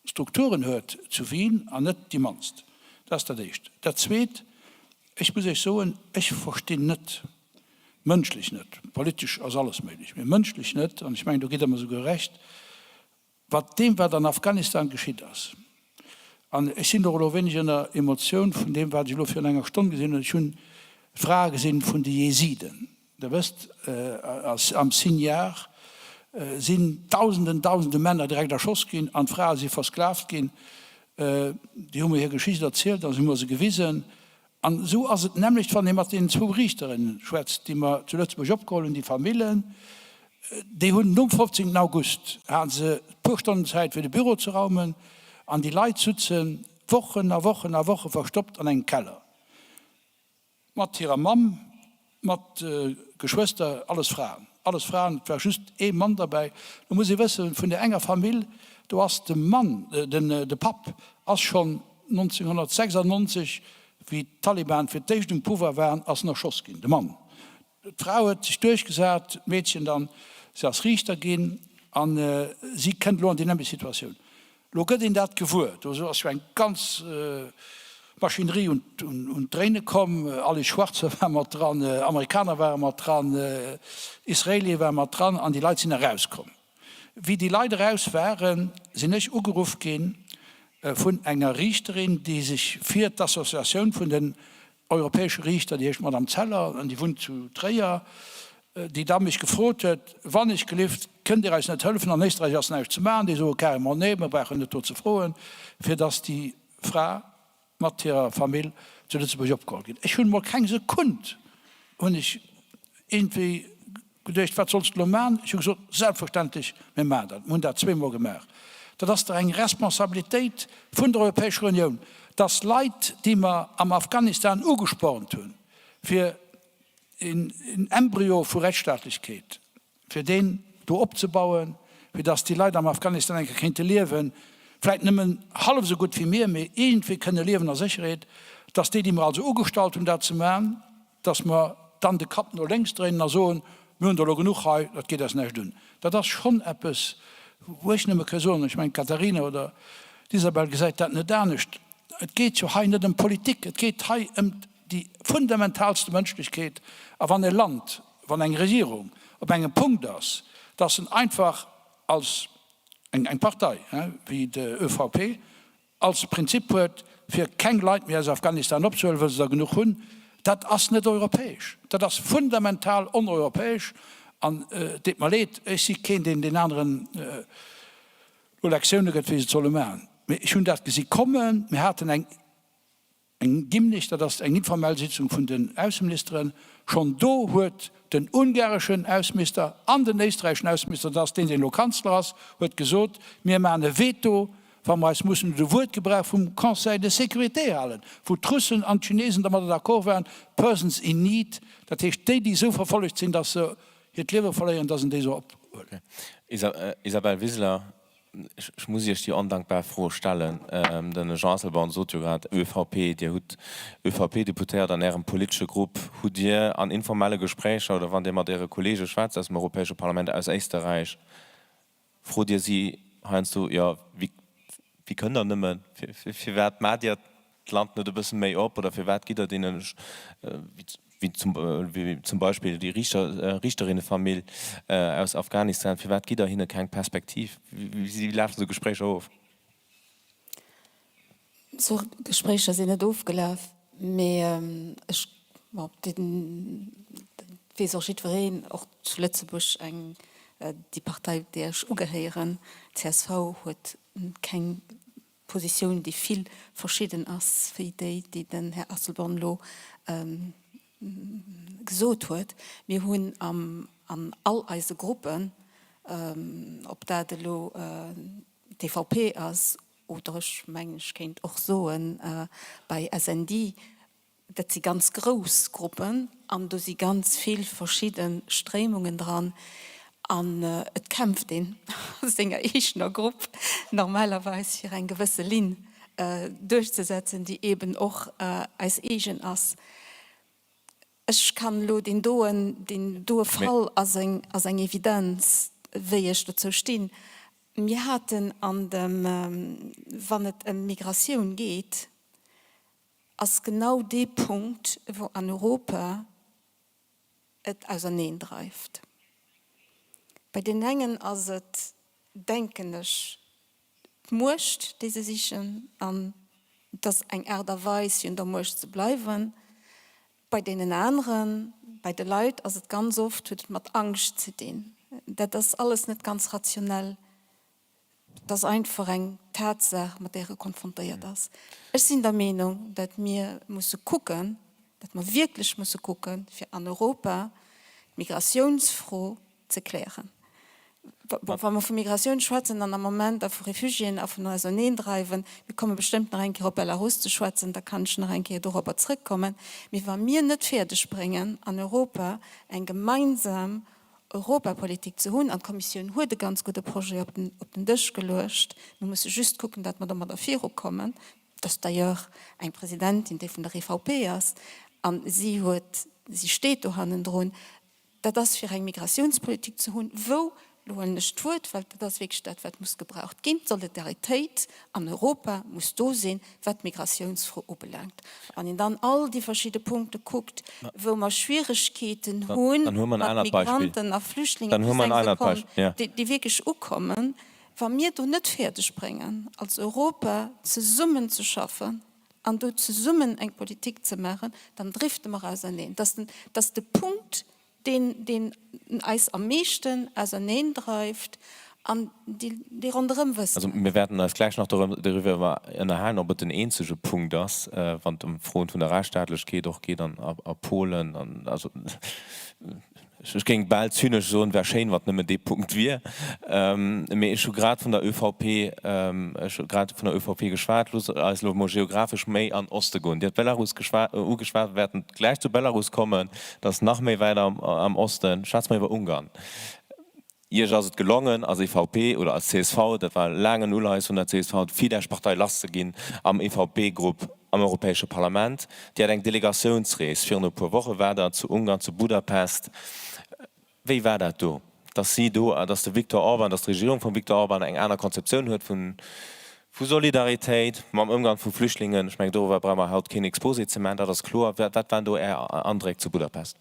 Strukturen hört, zu Wien, und nicht die Manst. Das ist das Erste. Das Zweite, ich muss euch sagen, ich verstehe nicht, menschlich nicht, politisch als alles möglich, aber menschlich nicht, und ich meine, du geht immer sogar recht, was in Afghanistan geschieht ist. Und ich bin doch wenig in der Emotion von dem, was ich für eine Stunde gesehen habe, schon Fragen sind von den Jesiden. Du weißt, am Sinjar sind tausende Männer direkt erschossen gehen, an Frauen, die versklavt gehen. Die haben mir hier Geschichte erzählt, da sind wir sie gewesen. Und so ist es nämlich von den 2 Richterinnen schwätzt, die wir zuletzt abgeholt, die Familien. Die haben am 15. August haben sie paar Stunden Zeit für das Büro zu räumen, an die Leute sitzen, Wochen nach Woche verstopft an einen Keller. Mit ihrer Mom, mit Geschwister, alles Frauen. Alles Frauen, es war just ein Mann dabei. Du musst wissen, von der engen Familie, du hast den Mann, der Pap, als schon 1996, wie Taliban für die Puver waren, als noch Schuss ging, der Mann. Die Frau hat sich durchgesagt, Mädchen dann, sie als Richter gehen, und sie kennt nur die nämliche Situation. Lo gëtt in dat gewuert, ass ein ganz Maschinerie und Träne kom, alle Schwarze waren dran, Amerikaner waren dran, Israeli waren dran, an die Leute sind herauskommen. Wie die Leute raus waren, sind nicht ugerufen gehen von einer Richterin, die sich für die Assoziation von den europäischen Richtern, die ist Madame Zeller, und die wohnt zu Dreher, die da mich gefragt hat, wann ich gelieft, könnt ihr euch nicht helfen, an Österreich das nicht zu machen, die so keine mal nehmen, wir brauchen nicht zu freuen, für dass die Frau mit ihrer Familie zu Lützburg abgeholt geht. Ich habe mal keine Sekunde, und ich irgendwie gedacht, was sollst du machen? Ich habe gesagt, selbstverständlich, wir machen das. Wir haben das 2 Mal gemacht. Das ist eine Responsabilität von der Europäischen Union. Das Leid, die wir am Afghanistan angesprochen haben, für in Embryo für Rechtsstaatlichkeit, für den du abzubauen, für das die Leute am Afghanistan eigentlich nicht leben, vielleicht nicht mehr halb so gut wie mir, aber irgendwie können leben als Sicherheit, dass die wir also umgestalten, um das zu machen, dass wir dann den Kopf nur links drehen und so, wir haben da genug, das geht das nicht tun. Das ist schon etwas, wo ich nicht mehr sagen kann. Ich meine, Katharina oder Isabel gesagt hat, nicht da nicht. Es geht ja nicht um Politik, es geht um die fundamentalste Menschlichkeit, auf ein Land, von einer Regierung, auf einen Punkt ist, dass sie einfach als eine Partei, wie die ÖVP, als Prinzip hat, für kein Leid mehr aus Afghanistan abzuholen, weil sie da genug haben, das ist nicht europäisch. Das ist fundamental uneuropäisch. Und das mal leid, ich kenne den anderen Lektionen, wie sie sollen machen. Ich habe das gesehen kommen, wir hatten ein Gimnich, das ist eine informelle Sitzung von den Außenministern. Schon da hat den ungarischen Außenminister an den österreichischen Außenminister, das den noch Kanzler ist, hat gesagt, wir machen ein Veto, weil wir müssen das Wort gebrauchen vom Conseil de Sécurité halten, wo die Russen und die Chinesen damit d'accord waren, Persons in Need, das heißt, die so verfolgt sind, dass sie ihr Leben verlieren, dass sie die so abholen. Okay. Isabel Wissler, ich muss euch die undankbar vorstellen, denn Jean Selban so gerade ÖVP, die hat ÖVP-Deputiert an ihrem politischen Gruppe, hat ihr an informelle Gespräche oder wann immer ihre Kollegen Schweiz aus dem Europäischen Parlament aus Österreich, fragt ihr sie, heinst du, ja, wie können ihr nicht mehr, für wer macht ihr das Land nicht ein bisschen mehr ab oder für wer geht er denen, wie zum Beispiel die Richterinnenfamilie aus Afghanistan, für was geht da hin keine Perspektive? Wie laufen so Gespräche auf? So Gespräche sind nicht aufgelaufen. Ich wie auch zu Lützeburg die Partei, der ich angehöre, CSV, hat keine Position, die viel verschieden ist für die den Herr Asselborn gesagt hat. Wir haben an all unsere Gruppen, ob da TVP ist oder ich meine, ich könnte auch so bei SND, das sind ganz große Gruppen und da sind ganz viele verschiedene Strömungen dran. Und es kämpft den, das ist eine eigene Gruppe, normalerweise für eine gewisse Linie durchzusetzen, die eben auch als eigen ist. Ich kann nur den Fall als eine Evidenz, wie ich dazu stehe. Wir hatten an dem, wenn es um Migration geht, als genau der Punkt, wo an Europa es auseinanderdreift. Bei den Engen als es, denken ich, musst diese sich an das ein Erderweis und da muss zu bleiben. Bei den anderen, bei den Leuten, als es ganz oft wird mit Angst zu tun. Das ist alles nicht ganz rationell. Das ist einfach eine Tatsache, mit der konfrontiert ist. Ich bin der Meinung, dass wir gucken, dass wir wirklich gucken, für an Europa Migrationsfrage zu klären. Wenn wir von Migration schwätzen, dann am Moment auf Refugien auf eine Zone treiben, wir kommen bestimmt noch ein Jahr auf Belarus zu schwätzen, da kann ich noch ein Jahr darüber zurückkommen. Wir wollen mir nicht fertig bringen, an Europa eine gemeinsame Europapolitik zu haben. Die Kommission hat ein ganz gutes Projekt auf den Tisch gelöscht. Wir müssen just gucken, dass wir da mal dafür kommen. Das ist ja ein Präsidentin, die von der EVP ist. Und sie steht da dran, dass das für eine Migrationspolitik zu haben, wo nicht wird, weil das wirklich das, was muss gebraucht werden. Solidarität an Europa muss da sein, was Migrationsfrage anbelangt. Wenn ihr dann all die verschiedenen Punkte guckt, wo man Schwierigkeiten haben, mit Migranten und Flüchtlingen, die wirklich ankommen, wenn wir da nicht fertig bringen, als Europa zusammen zu schaffen, und dort zusammen eine Politik zu machen, dann driften wir auseinander. Das ist der Punkt, den Eis am meisten auseinanderdreift, an die rundherum wissen. Also wir werden als gleich noch darüber erhalten, ob es den einzigen Punkt ist, wenn es Front von der Rechtsstaatlichkeit geht dann ab Polen. Und, also, ich ging bald zynisch so, und wäre schön, was nicht mehr der Punkt wäre. Mir ist schon gerade von der ÖVP, geschwärzt, als wir geografisch mehr an Osten gehen. Die hat Belarus geschwärzt, werden gleich zu Belarus kommen, das nach mir weiter am Osten, schaut mal über Ungarn. Hier ist es gelungen, als EVP oder als CSV, das war lange Nullheiß von der CSV, Fidesz-Partei Last zu gehen am EVP-Gruppe am Europäischen Parlament. Die hat eine Delegationsreise für eine paar Wochen weiter zu Ungarn, zu Budapest. Wie war das da? Dass der Viktor Orban, dass die Regierung von Viktor Orban eine andere Konzeption hat von Solidarität, beim Umgang von Flüchtlingen. Ich meine, darüber brauchen wir halt kein Exposizement, das ist klar. Was waren da eher Anträge zu Budapest?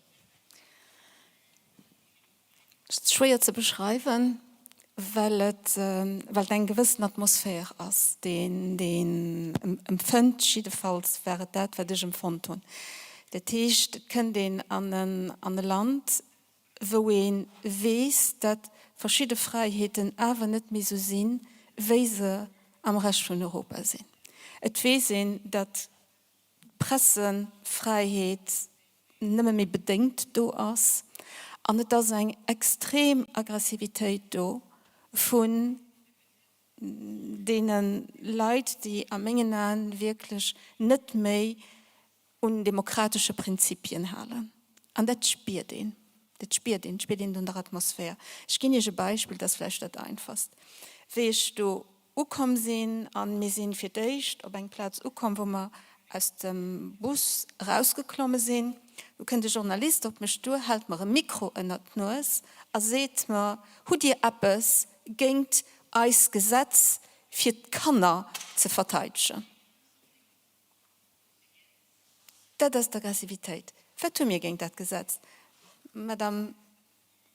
Das ist schwer zu beschreiben, weil eine gewisse Atmosphäre ist, den empfindet, jedenfalls wäre das, was ich empfunden habe. Das heißt, können den an ein Land, wo man weiß, dass verschiedene Freiheiten aber nicht mehr so sind, wie sie am Rest von Europa sind. Es weiß, dass Pressefreiheit nicht mehr bedingt da ist. Und da ist eine extreme Aggressivität da von denen Leuten, die am Ende wirklich nicht mehr an demokratische Prinzipien halten. Und das spürt ihn. Das spürt ihn in der Atmosphäre. Ich gebe dir ein Beispiel, das vielleicht das einfachst. Wenn ich da angekommen bin, und wir sind für dich auf einen Platz angekommen, wo wir aus dem Bus rausgekommen sind, du könnt der Journalist auf mich durch, hält mir ein Mikro in der Nuss, und seht mir, wie die etwas gegen als Gesetz für die Kanner zu verteidigen. Das ist die Aggressivität. Was tun wir gegen das Gesetz? Madame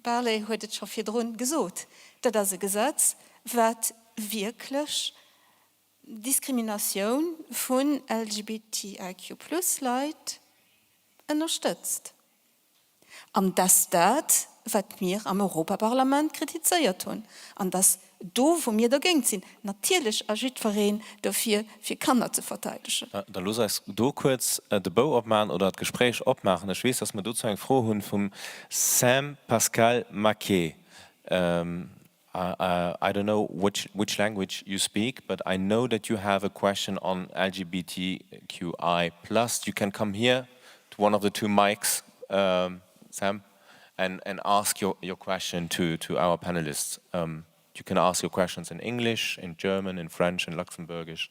Barley hat es schon viel drunter gesagt. Das ist ein Gesetz, das wirklich Diskrimination von LGBTIQ+-Leuten unterstützt. Und das was wir am Europaparlament kritisiert haben. Und das wo wir dagegen sind, natürlich ein Verein dafür, für Kinder zu verteidigen. Dann los ich du kurz den Bau abmachen oder das Gespräch abmachen. Ich weiß, dass wir sozusagen froh haben vom Sam Pascal Maquet. I don't know which language you speak, but I know that you have a question on LGBTQI+. You can come here to one of the two mics, Sam, and ask your question to our panelists. You can ask your questions in English, in German, in French, in Luxembourgish.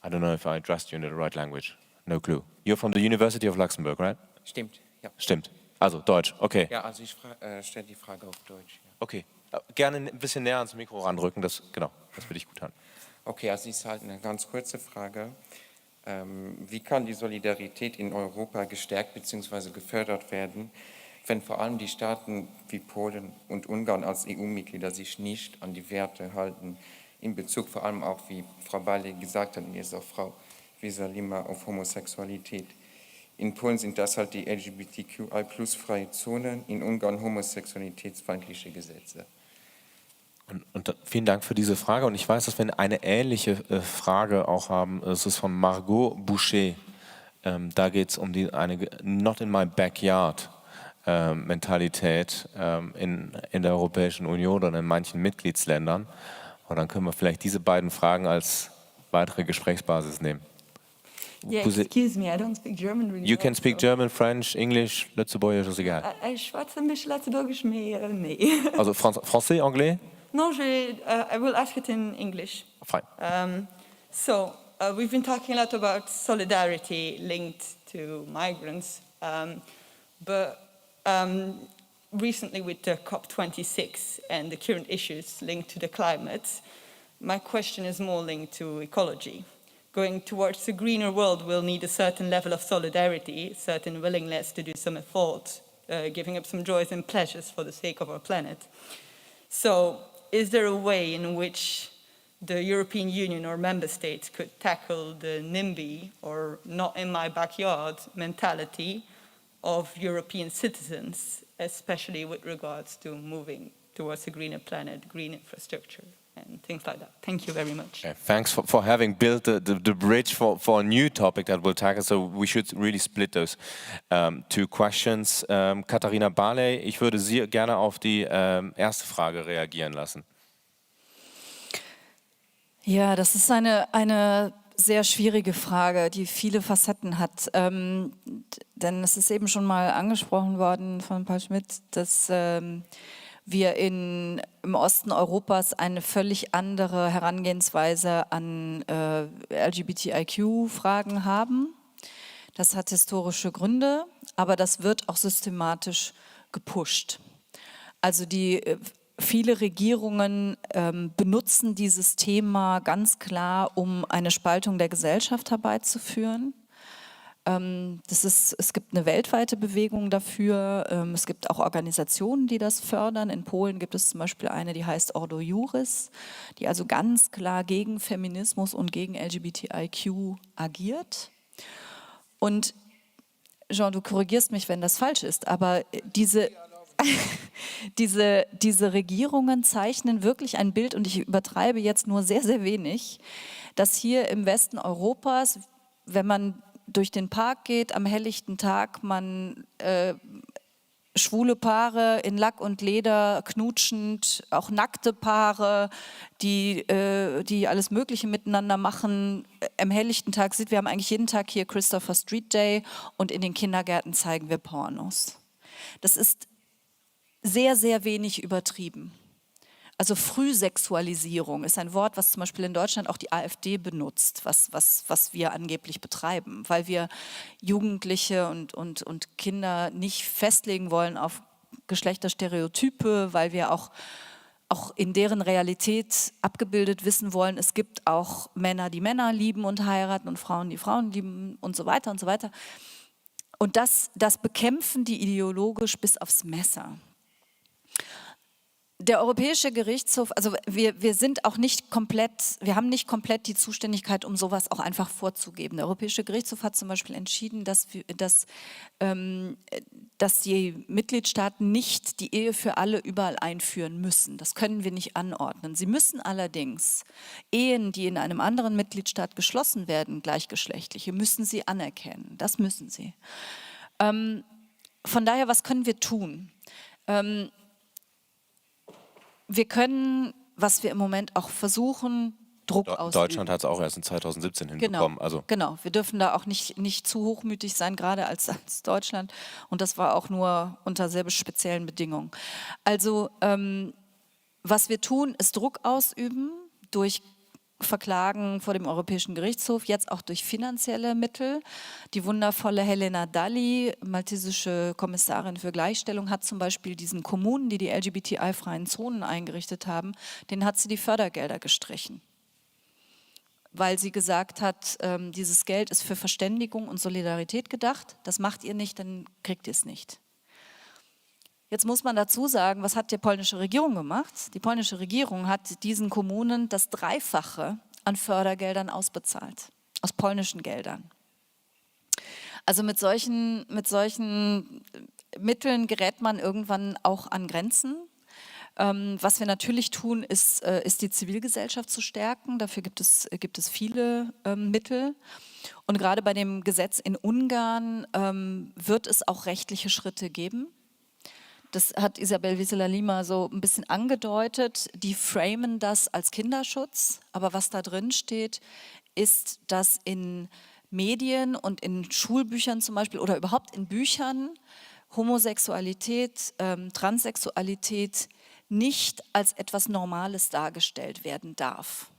I don't know if I addressed you in the right language. No clue. You're from the University of Luxembourg, right? Stimmt, ja. Stimmt. Also Deutsch, okay. Ja, also ich stelle die Frage auf Deutsch. Ja. Okay. Gerne ein bisschen näher ans Mikro ranrücken, das würde ich gut haben. Okay, also es ist halt eine ganz kurze Frage. Wie kann die Solidarität in Europa gestärkt bzw. gefördert werden, wenn vor allem die Staaten wie Polen und Ungarn als EU-Mitglieder sich nicht an die Werte halten, in Bezug vor allem auch, wie Frau Balle gesagt hat, und jetzt auch Frau Wieser-Lima, auf Homosexualität. In Polen sind das halt die LGBTQI+-freie Zonen, in Ungarn homosexualitätsfeindliche Gesetze. Und vielen Dank für diese Frage. Und ich weiß, dass wir eine ähnliche Frage auch haben. Es ist von Margot Boucher. Da geht es um eine Not in my backyard Mentalität in der Europäischen Union oder in manchen Mitgliedsländern. Und dann können wir vielleicht diese beiden Fragen als weitere Gesprächsbasis nehmen. Yeah, excuse me, I don't speak German really You can well, speak so. German, French, English, Lützeburgisch, ist egal. Ich schwätze ein bisschen Lützeburgisch, mais nee. Also Français, Anglais? No, I will ask it in English. Fine. We've been talking a lot about solidarity linked to migrants, but recently with the COP26 and the current issues linked to the climate, my question is more linked to ecology. Going towards a greener world will need a certain level of solidarity, a certain willingness to do some effort, giving up some joys and pleasures for the sake of our planet. So, is there a way in which the European Union or member states could tackle the NIMBY, or not in my backyard, mentality of European citizens, especially with regards to moving towards a greener planet, green infrastructure, and things like that? Thank you very much. Okay, thanks for having built the bridge for a new topic that we'll tackle. So we should really split those two questions. Katharina Barley, ich würde Sie gerne auf die erste Frage reagieren lassen. Ja, das ist eine sehr schwierige Frage, die viele Facetten hat. Denn es ist eben schon mal angesprochen worden von Paul Schmidt, dass wir im Osten Europas eine völlig andere Herangehensweise an LGBTIQ-Fragen haben. Das hat historische Gründe, aber das wird auch systematisch gepusht. Also viele Regierungen benutzen dieses Thema ganz klar, um eine Spaltung der Gesellschaft herbeizuführen. Es gibt eine weltweite Bewegung dafür. Es gibt auch Organisationen, die das fördern. In Polen gibt es zum Beispiel eine, die heißt Ordo Iuris, die also ganz klar gegen Feminismus und gegen LGBTIQ agiert. Und Jean, du korrigierst mich, wenn das falsch ist, aber diese Regierungen zeichnen wirklich ein Bild, und ich übertreibe jetzt nur sehr, sehr wenig, dass hier im Westen Europas, wenn man durch den Park geht, am helllichten Tag, man schwule Paare in Lack und Leder knutschend, auch nackte Paare, die alles Mögliche miteinander machen, am helllichten Tag sieht. Wir haben eigentlich jeden Tag hier Christopher Street Day und in den Kindergärten zeigen wir Pornos. Das ist sehr, sehr wenig übertrieben. Also Frühsexualisierung ist ein Wort, was zum Beispiel in Deutschland auch die AfD benutzt, was wir angeblich betreiben, weil wir Jugendliche und Kinder nicht festlegen wollen auf Geschlechterstereotype, weil wir auch in deren Realität abgebildet wissen wollen, es gibt auch Männer, die Männer lieben und heiraten und Frauen, die Frauen lieben und so weiter und so weiter. Und das bekämpfen die ideologisch bis aufs Messer. Der Europäische Gerichtshof, also wir sind auch nicht komplett, wir haben nicht komplett die Zuständigkeit, um sowas auch einfach vorzugeben. Der Europäische Gerichtshof hat zum Beispiel entschieden, dass die Mitgliedstaaten nicht die Ehe für alle überall einführen müssen. Das können wir nicht anordnen. Sie müssen allerdings Ehen, die in einem anderen Mitgliedstaat geschlossen werden, gleichgeschlechtliche, müssen sie anerkennen. Das müssen sie. Von daher, was können wir tun? Wir können, was wir im Moment auch versuchen, Druck ausüben. Deutschland hat es auch erst in 2017 hinbekommen. Genau, wir dürfen da auch nicht zu hochmütig sein, gerade als Deutschland. Und das war auch nur unter sehr speziellen Bedingungen. Also was wir tun, ist Druck ausüben durch Verklagen vor dem Europäischen Gerichtshof, jetzt auch durch finanzielle Mittel. Die wundervolle Helena Dalli, maltesische Kommissarin für Gleichstellung, hat zum Beispiel diesen Kommunen, die LGBTI-freien Zonen eingerichtet haben, denen hat sie die Fördergelder gestrichen. Weil sie gesagt hat, dieses Geld ist für Verständigung und Solidarität gedacht. Das macht ihr nicht, dann kriegt ihr es nicht. Jetzt muss man dazu sagen, was hat die polnische Regierung gemacht? Die polnische Regierung hat diesen Kommunen das Dreifache an Fördergeldern ausbezahlt, aus polnischen Geldern. Also mit solchen Mitteln gerät man irgendwann auch an Grenzen. Was wir natürlich tun, ist die Zivilgesellschaft zu stärken. Dafür gibt es viele Mittel. Und gerade bei dem Gesetz in Ungarn wird es auch rechtliche Schritte geben. Das hat Isabel Wieseler-Lima so ein bisschen angedeutet. Die framen das als Kinderschutz. Aber was da drin steht, ist, dass in Medien und in Schulbüchern zum Beispiel oder überhaupt in Büchern Homosexualität, Transsexualität nicht als etwas Normales dargestellt werden darf.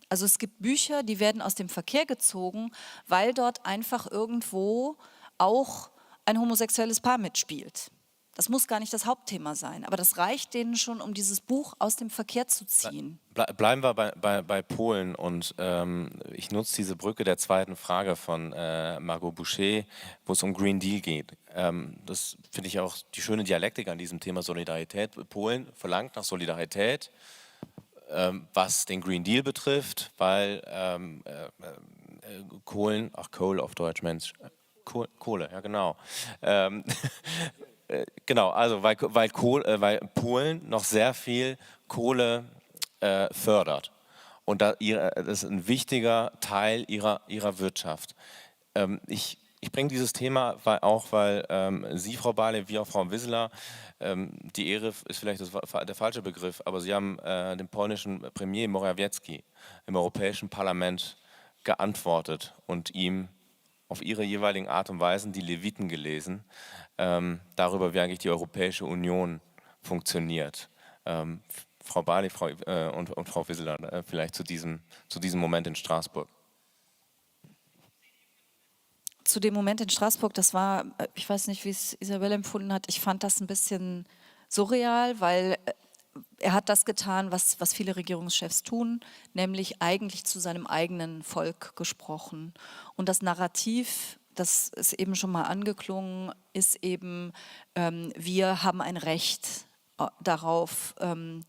Also es gibt Bücher, die werden aus dem Verkehr gezogen, weil dort einfach irgendwo auch ein homosexuelles Paar mitspielt. Das muss gar nicht das Hauptthema sein, aber das reicht denen schon, um dieses Buch aus dem Verkehr zu ziehen. Bleiben wir bei Polen und ich nutze diese Brücke der zweiten Frage von Margot Boucher, wo es um Green Deal geht. Das finde ich auch die schöne Dialektik an diesem Thema Solidarität. Polen verlangt nach Solidarität, was den Green Deal betrifft, weil Kohlen, Kohle auf Deutsch, Mensch, Kohle, ja genau. Genau, also weil Polen noch sehr viel Kohle fördert. Und das ist ein wichtiger Teil ihrer Wirtschaft. Ich bringe dieses Thema weil Sie, Frau Barley, wie auch Frau Wissler, die Ehre ist vielleicht der falsche Begriff, aber Sie haben dem polnischen Premier Morawiecki im Europäischen Parlament geantwortet und ihm auf ihre jeweiligen Art und Weisen die Leviten gelesen, darüber, wie eigentlich die Europäische Union funktioniert. Frau Barley und Frau Wissler, vielleicht zu diesem Moment in Straßburg. Zu dem Moment in Straßburg, das war, ich weiß nicht, wie es Isabel empfunden hat, ich fand das ein bisschen surreal, weil er hat das getan, was viele Regierungschefs tun, nämlich eigentlich zu seinem eigenen Volk gesprochen. Und das Narrativ, das ist eben schon mal angeklungen, ist eben, wir haben ein Recht darauf, von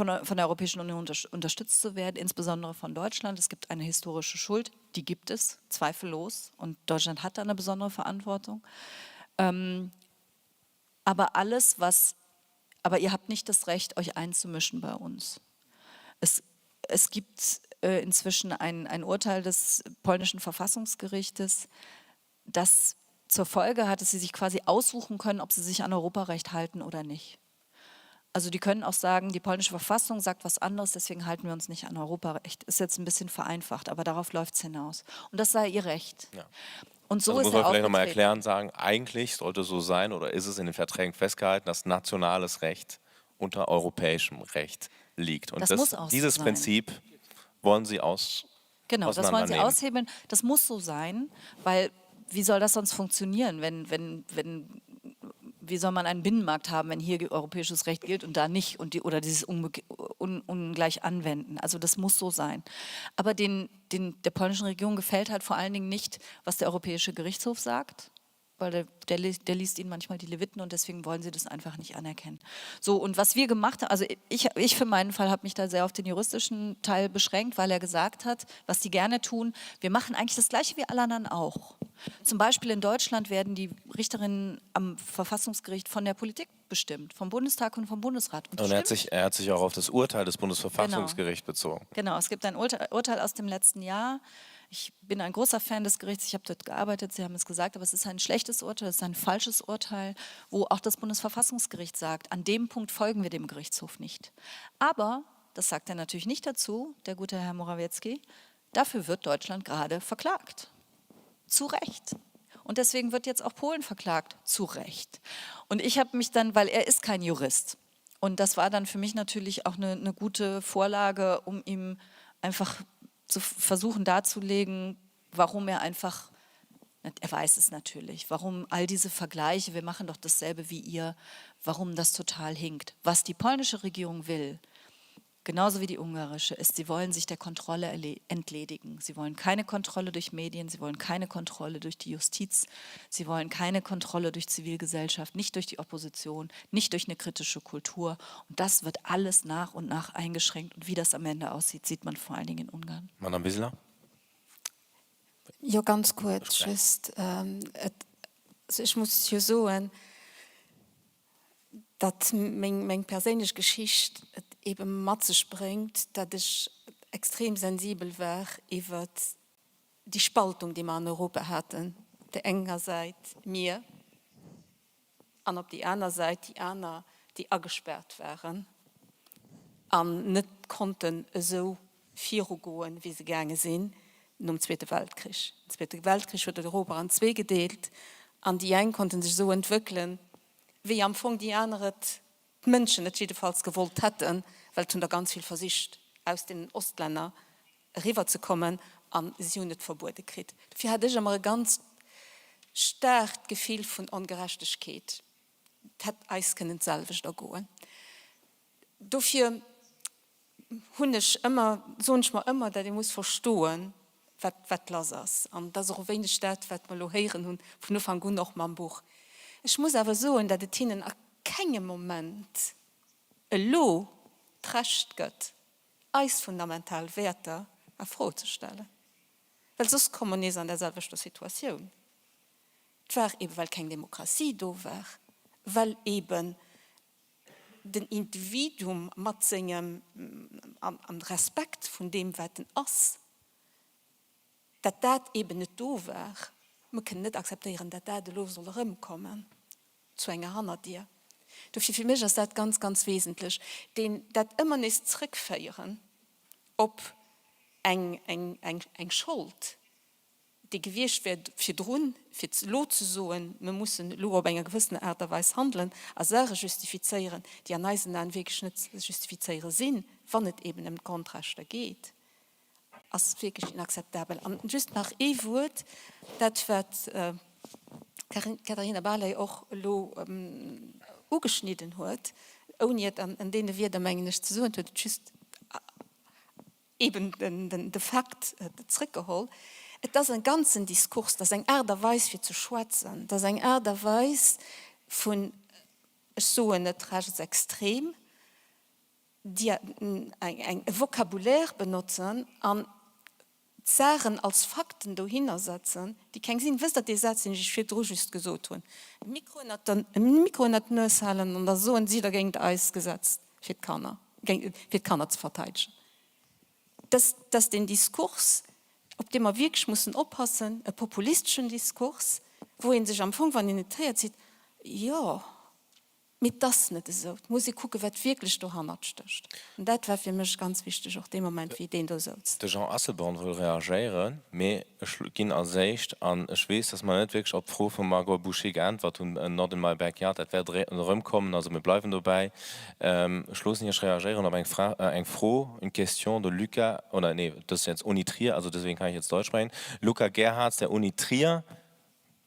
der Europäischen Union unterstützt zu werden, insbesondere von Deutschland. Es gibt eine historische Schuld, die gibt es, zweifellos. Und Deutschland hat da eine besondere Verantwortung. Aber ihr habt nicht das Recht, euch einzumischen bei uns. Es gibt inzwischen ein Urteil des polnischen Verfassungsgerichtes, das zur Folge hat, dass sie sich quasi aussuchen können, ob sie sich an Europarecht halten oder nicht. Also die können auch sagen, die polnische Verfassung sagt was anderes, deswegen halten wir uns nicht an Europarecht. Ist jetzt ein bisschen vereinfacht, aber darauf läuft es hinaus. Und das sei ihr Recht. Ja. Und so also ist muss man er vielleicht nochmal aufgetreten. erklären, sagen, eigentlich sollte es so sein oder ist es in den Verträgen festgehalten, dass nationales Recht unter europäischem Recht liegt. Und Das muss auch so dieses sein. Prinzip wollen Sie Genau, das wollen Sie auseinandernehmen. aushebeln. Das muss so sein, weil wie soll das sonst funktionieren, wie soll man einen Binnenmarkt haben, wenn hier europäisches Recht gilt und da nicht oder dieses ungleich anwenden. Also das muss so sein. Aber der polnischen Regierung gefällt halt vor allen Dingen nicht, was der Europäische Gerichtshof sagt. weil der liest ihnen manchmal die Leviten und deswegen wollen sie das einfach nicht anerkennen. So, und was wir gemacht haben, also ich für meinen Fall habe mich da sehr auf den juristischen Teil beschränkt, weil er gesagt hat, was die gerne tun, wir machen eigentlich das Gleiche wie alle anderen auch. Zum Beispiel in Deutschland werden die Richterinnen am Verfassungsgericht von der Politik bestimmt, vom Bundestag und vom Bundesrat. Und er hat sich auch auf das Urteil des Bundesverfassungsgerichts bezogen. Genau, es gibt ein Urteil aus dem letzten Jahr. Ich bin ein großer Fan des Gerichts, ich habe dort gearbeitet, Sie haben es gesagt, aber es ist ein schlechtes Urteil, es ist ein falsches Urteil, wo auch das Bundesverfassungsgericht sagt, an dem Punkt folgen wir dem Gerichtshof nicht. Aber, das sagt er natürlich nicht dazu, der gute Herr Morawiecki, dafür wird Deutschland gerade verklagt. Zu Recht. Und deswegen wird jetzt auch Polen verklagt. Zu Recht. Und ich habe mich dann, weil er ist kein Jurist, und das war dann für mich natürlich auch eine gute Vorlage, um ihm einfach zu versuchen darzulegen, warum er einfach, er weiß es natürlich, warum all diese Vergleiche, wir machen doch dasselbe wie ihr, warum das total hinkt. Was die polnische Regierung will, genauso wie die ungarische, ist, sie wollen sich der Kontrolle entledigen. Sie wollen keine Kontrolle durch Medien, sie wollen keine Kontrolle durch die Justiz, sie wollen keine Kontrolle durch Zivilgesellschaft, nicht durch die Opposition, nicht durch eine kritische Kultur. Und das wird alles nach und nach eingeschränkt. Und wie das am Ende aussieht, sieht man vor allen Dingen in Ungarn. Madame Wissler? Ja, ganz kurz. Just, also ich muss hier sagen, dass meine persönliche Geschichte eben Matze springt, dass ich extrem sensibel war über die Spaltung, die wir in Europa hatten. Der einen Seite mir, und auf die andere Seite die anderen, die angesperrt waren und nicht konnten so viel gehen, wie sie gegangen sind, im Zweiten Weltkrieg. Im Zweiten Weltkrieg wurde Europa in zwei geteilt und die einen konnten sich so entwickeln, wie am Anfang die anderen Menschen nicht jedenfalls gewollt hätten, weil da ganz viel Versicht aus den Ostländern rüberzukommen und sie nicht verboten kriegt. Dafür hatte ich immer ein ganz starkes Gefühl von Ungerechtigkeit. Das hat alles können selber da gehen. Dafür habe ich immer, so ich mal immer, dass ich muss verstehen, was los ist. Und das ist auch wenig das, was wir hören und von Anfang an noch mal im Buch. Ich muss aber sagen, dass es ihnen an keinem Moment ein Lo trägt geht, als fundamentale Werte hervorzustellen. Weil sonst kommen wir nicht an derselben Situation. Es war eben, weil keine Demokratie da war, weil eben den Individuum mit seinem am Respekt von dem, was ist, dass das eben nicht da war. Wir können nicht akzeptieren, dass das los soll rumkommen. Zu einer Hand dir. Für mich ist das ganz, ganz wesentlich. Das immer nicht zurückführen, ob eine Schuld, die gewährt wird für Drohnen, für Lo zu suchen, wir müssen Lo auf einer gewissen Art und Weise handeln, als Sache justifizieren, die an diesen Weg nicht justifizieren sind, wenn es eben im Grundrecht geht. Das ist wirklich inakzeptabel. Und just nach Wort, das wird Katharina Barley auch angeschnitten hat, ohne an denen wir der Menge nicht zu suchen, hat just eben den Fakt zurückgeholt. Das ist ein ganzer Diskurs, das ist ein Art der Weise für zu schwätzen, das ist ein Art der Weise von so einem tragisches Extrem, die ein Vokabular benutzen, an Sachen als Fakten dahinter setzen, die keinen Sinn, wisst ihr, die Sätze, die ich für just gesagt habe. Ein Mikro hat Nöshallen und so und sie dagegen Eis gesetzt, für die Kanner zu verteidigen. Das den Diskurs, auf den wir wirklich müssen aufpassen, ein populistischen Diskurs, wohin sich am Anfang von den Trier zieht, ja, mit das nicht so. Muss ich gucken, was wirklich dahinter steht. Und das war für mich ganz wichtig, auch dem Moment, wie den du sollst. Der Jean Asselborn will reagieren, aber ich gehe als Sicht an, ich weiß, dass man nicht wirklich auf die Frage von Margot Boucher geantwortet und not in my backyard, das wird rumkommen, also wir bleiben dabei. Ich muss nicht reagieren auf eine Frage, eine Question de Luca, oder nee, das ist jetzt Uni Trier, also deswegen kann ich jetzt Deutsch sprechen. Luca Gerhards, der Uni Trier,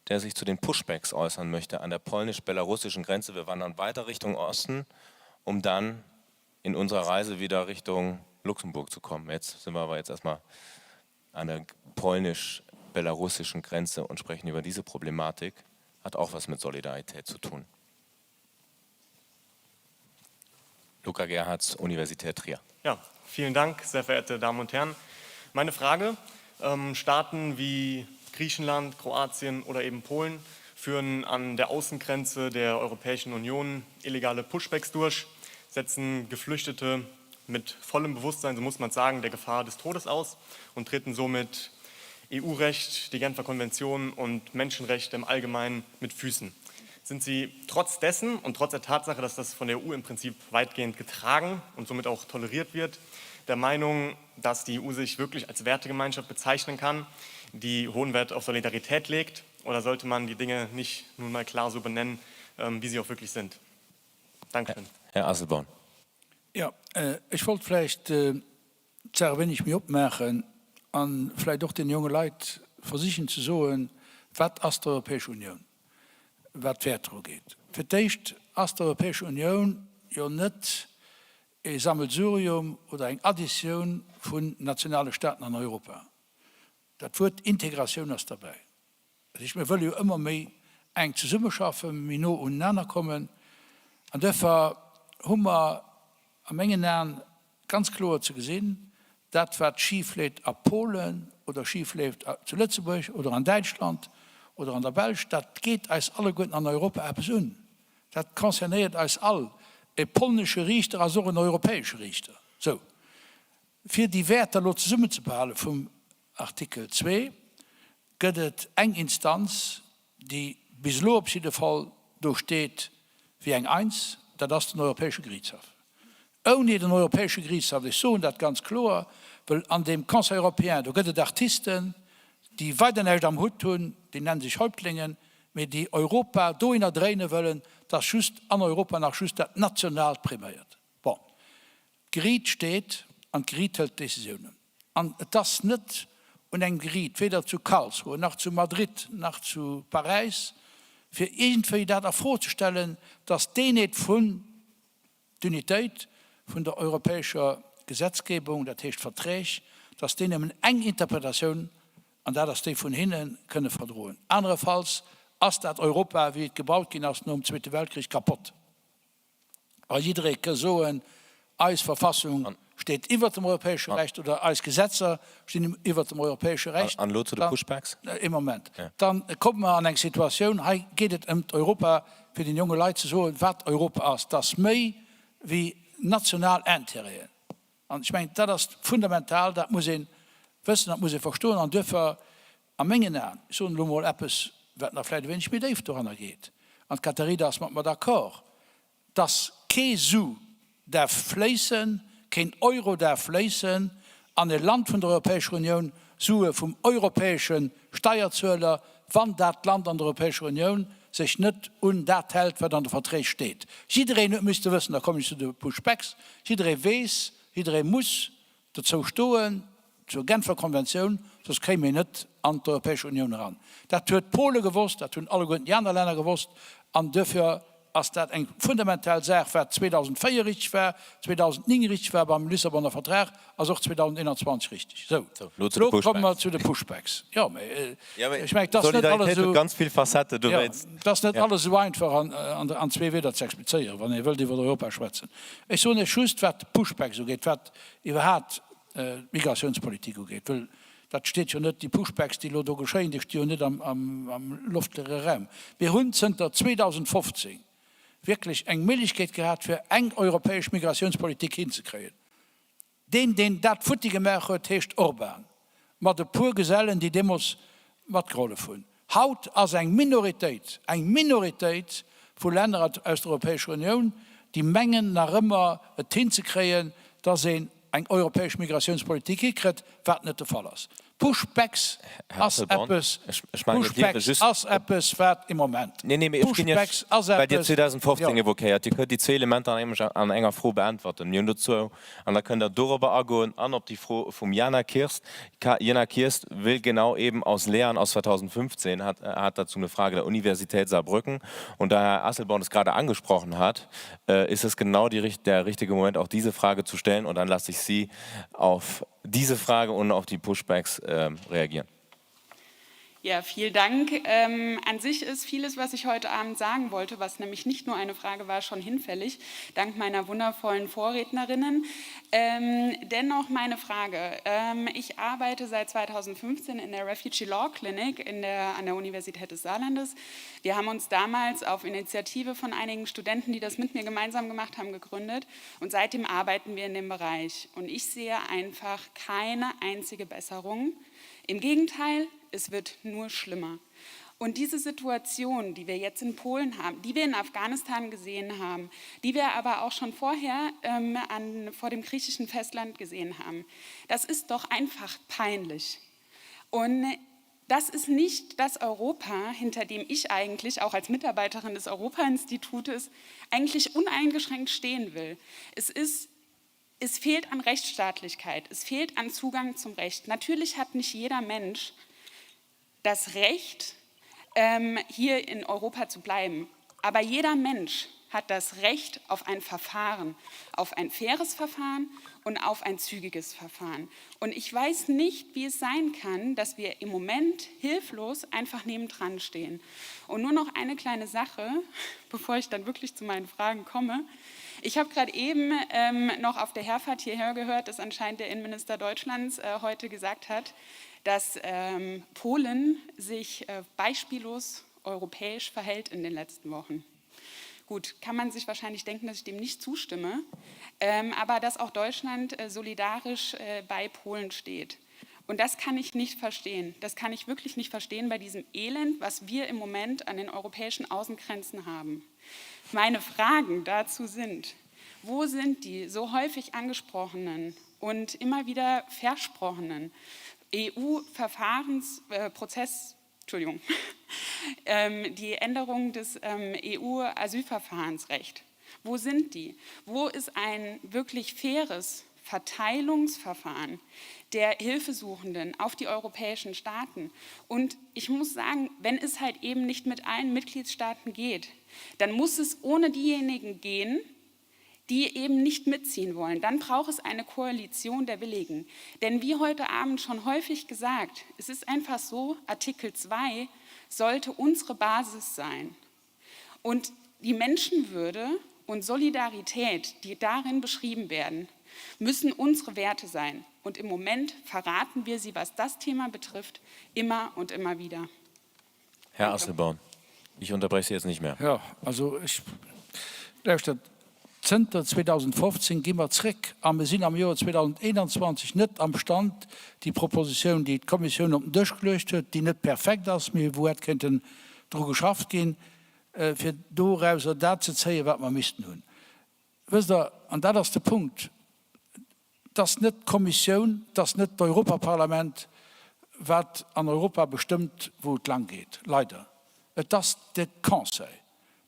der sich zu den Pushbacks äußern möchte an der polnisch-belarussischen Grenze. Wir wandern weiter Richtung Osten, um dann in unserer Reise wieder Richtung Luxemburg zu kommen. Jetzt sind wir aber jetzt erstmal an der polnisch-belarussischen Grenze und sprechen über diese Problematik. hat auch was mit Solidarität zu tun. Luca Gerhards, Universität Trier. Ja, vielen Dank, sehr verehrte Damen und Herren. Meine Frage, Staaten wie Griechenland, Kroatien oder eben Polen führen an der Außengrenze der Europäischen Union illegale Pushbacks durch, setzen Geflüchtete mit vollem Bewusstsein, so muss man sagen, der Gefahr des Todes aus und treten somit EU-Recht, die Genfer Konvention und Menschenrechte im Allgemeinen mit Füßen. Sind Sie trotz dessen und trotz der Tatsache, dass das von der EU im Prinzip weitgehend getragen und somit auch toleriert wird, der Meinung, dass die EU sich wirklich als Wertegemeinschaft bezeichnen kann, die hohen Wert auf Solidarität legt? Oder sollte man die Dinge nicht nun mal klar so benennen, wie sie auch wirklich sind? Dankeschön. Herr Asselborn. Ja, ich wollte vielleicht sehr wenig mir abmachen, an vielleicht doch den jungen Leuten versuchen zu sagen, was aus der Europäischen Union, was weiter geht. Für dich aus der Europäischen Union ja nicht ein Sammelsurium oder eine Addition von nationalen Staaten in Europa. Das wird Integration ist dabei. Ich will ja immer mehr eng zusammen schaffen, wir nur untereinander kommen. Und dafür haben wir eine Menge Jahren ganz klar zu sehen, das, was schief läuft an Polen oder schief läuft zu Lützeburg oder an Deutschland oder an der Belgien, das geht als alle gut an Europa etwas an. Das konzerniert als all ein polnischer Richter als auch ein europäischer Richter. So. Für die Werte zusammen zu behalten vom Artikel 2 gibt es eine Instanz, die bislang auf jeden Fall durchsteht wie ein 1, das ist der Europäische Gerichtshof. Ohne den Europäischen Gerichtshof ist so, und das ganz klar, weil an dem Conseil Européen, da gibt es Artisten, die weiter nicht am Hut tun, die nennen sich Häuptlingen, mit die Europa dahin drehen wollen, dass just an Europa nach just das national primiert. Bon. Gericht steht und Gericht hält Decisionen. Und das nicht und ein Gericht, weder zu Karlsruhe, noch zu Madrid, noch zu Paris, für irgendwie das vorzustellen, dass die nicht von der Unität, von der europäischen Gesetzgebung, das heißt Verträge, dass die eine enge Interpretation und dass die von hinten können verdrohen. Andererfalls ist das Europa, wie es gebaut ging, aus dem Zweiten Weltkrieg kaputt. Aber jeder kann so als Verfassung steht über dem europäischen Recht oder als Gesetze stehen über dem europäischen Recht. An zu den Pushbacks? Im Moment. Ja. Dann kommt man an eine Situation, geht es um Europa für die jungen Leute so, was Europa ist. Das ist mehr wie national Interesse. Und ich meine, das ist fundamental, das muss ich wissen, das muss ich verstehen und dürfen an Mengen an. So ein mal etwas, was noch vielleicht wenig mit Dave daran geht. Und Katharina ist mit mir d'accord. Das kein Sou darf fließen, kein Euro darf fließen an ein Land von der Europäischen Union, so vom europäischen Steuerzahler, wann das Land an der Europäischen Union sich nicht an das hält, was an der Vertrag steht. Jeder müsste wissen, da komme ich zu den Pushbacks, jeder weiß, jeder muss dazu stehen, zur Genfer Konvention, sonst käme wir nicht an die Europäische Union ran. Das hat Polen gewusst, das haben alle guten Länder gewusst, und dafür als das eine fundamental Sache war, 2004 richtig war, 2009 richtig war beim Lissabonner Vertrag, als auch 2021 richtig. So kommen wir zu den Pushbacks. Ja, aber ich meine, das ist nicht alles so, ganz viel Facette. Das ist nicht alles so einfach an zwei Wörter zu explizieren, wenn ihr wollt über Europa schwätzen. Ich so nicht just, was Pushbacks so geht, was überhaupt Migrationspolitik geht. Weil das steht ja nicht, die Pushbacks, die da geschehen, die stehen nicht am luftleeren Raum. Wir haben sind 2015 wirklich eine Möglichkeit gehabt, für eine europäische Migrationspolitik hinzukriegen. Den das Futti gemacht hat, heißt Orban. Mit den pur Gesellen, die Demos mitgeholfen haben. Haut als eine Minorität von Ländern aus der Europäischen Union, die Mengen nach immer hinzukriegen, dass sie eine europäische Migrationspolitik kriegt, was nicht der Fall ist. Pushbacks als etwas, was im Moment. Nee, ich bin jetzt bei dir 2015 evokiert. Die können die zwei Elemente an enger Frau beantworten. Und da könnt ihr darüber gehen, ob die Frau von Jana Kirst will genau eben aus Lehren aus 2015, hat dazu eine Frage der Universität Saarbrücken. Und da Herr Asselborn es gerade angesprochen hat, ist es genau der richtige Moment, auch diese Frage zu stellen. Und dann lasse ich Sie auf diese Frage und auf die Pushbacks reagieren. Ja, vielen Dank. An sich ist vieles, was ich heute Abend sagen wollte, was nämlich nicht nur eine Frage war, schon hinfällig, dank meiner wundervollen Vorrednerinnen. Dennoch meine Frage. Ich arbeite seit 2015 in der Refugee Law Clinic an der Universität des Saarlandes. Wir haben uns damals auf Initiative von einigen Studenten, die das mit mir gemeinsam gemacht haben, gegründet. Und seitdem arbeiten wir in dem Bereich. Und ich sehe einfach keine einzige Besserung. Im Gegenteil, es wird nur schlimmer. Und diese Situation, die wir jetzt in Polen haben, die wir in Afghanistan gesehen haben, die wir aber auch schon vorher vor dem griechischen Festland gesehen haben, das ist doch einfach peinlich. Und das ist nicht das Europa, hinter dem ich eigentlich auch als Mitarbeiterin des Europa-Institutes eigentlich uneingeschränkt stehen will. Es fehlt an Rechtsstaatlichkeit, es fehlt an Zugang zum Recht. Natürlich hat nicht jeder Mensch das Recht, hier in Europa zu bleiben. Aber jeder Mensch hat das Recht auf ein Verfahren, auf ein faires Verfahren und auf ein zügiges Verfahren. Und ich weiß nicht, wie es sein kann, dass wir im Moment hilflos einfach nebendran stehen. Und nur noch eine kleine Sache, bevor ich dann wirklich zu meinen Fragen komme. Ich habe gerade eben noch auf der Herfahrt hierher gehört, dass anscheinend der Innenminister Deutschlands heute gesagt hat, dass Polen sich beispiellos europäisch verhält in den letzten Wochen. Gut, kann man sich wahrscheinlich denken, dass ich dem nicht zustimme, aber dass auch Deutschland solidarisch bei Polen steht. Und das kann ich nicht verstehen. Das kann ich wirklich nicht verstehen bei diesem Elend, was wir im Moment an den europäischen Außengrenzen haben. Meine Fragen dazu sind: Wo sind die so häufig angesprochenen und immer wieder versprochenen EU-Verfahrensprozess, die Änderung des EU-Asylverfahrensrechts? Wo sind die? Wo ist ein wirklich faires Verteilungsverfahren der Hilfesuchenden auf die europäischen Staaten? Und ich muss sagen, wenn es halt eben nicht mit allen Mitgliedstaaten geht, dann muss es ohne diejenigen gehen, die eben nicht mitziehen wollen. Dann braucht es eine Koalition der Willigen. Denn wie heute Abend schon häufig gesagt, es ist einfach so, Artikel 2 sollte unsere Basis sein. Und die Menschenwürde und Solidarität, die darin beschrieben werden, müssen unsere Werte sein. Und im Moment verraten wir sie, was das Thema betrifft, immer und immer wieder. Herr Asselborn, ich unterbreche Sie jetzt nicht mehr. Ja, also ich glaube, Zter 2015 gehen wir zurück, aber wir sind am Jahr 2021 nicht am Stand, die Proposition, die die Kommission auf den Tisch gelöst hat, die nicht perfekt ist, wo es könnten darüber geschafft gehen, für daraus das zu zeigen, was wir müssten tun. Wisst ihr, und das ist der Punkt, das ist nicht die Kommission, das ist nicht das Europaparlament, was an Europa bestimmt, wo es lang geht, leider. Das ist der Conseil.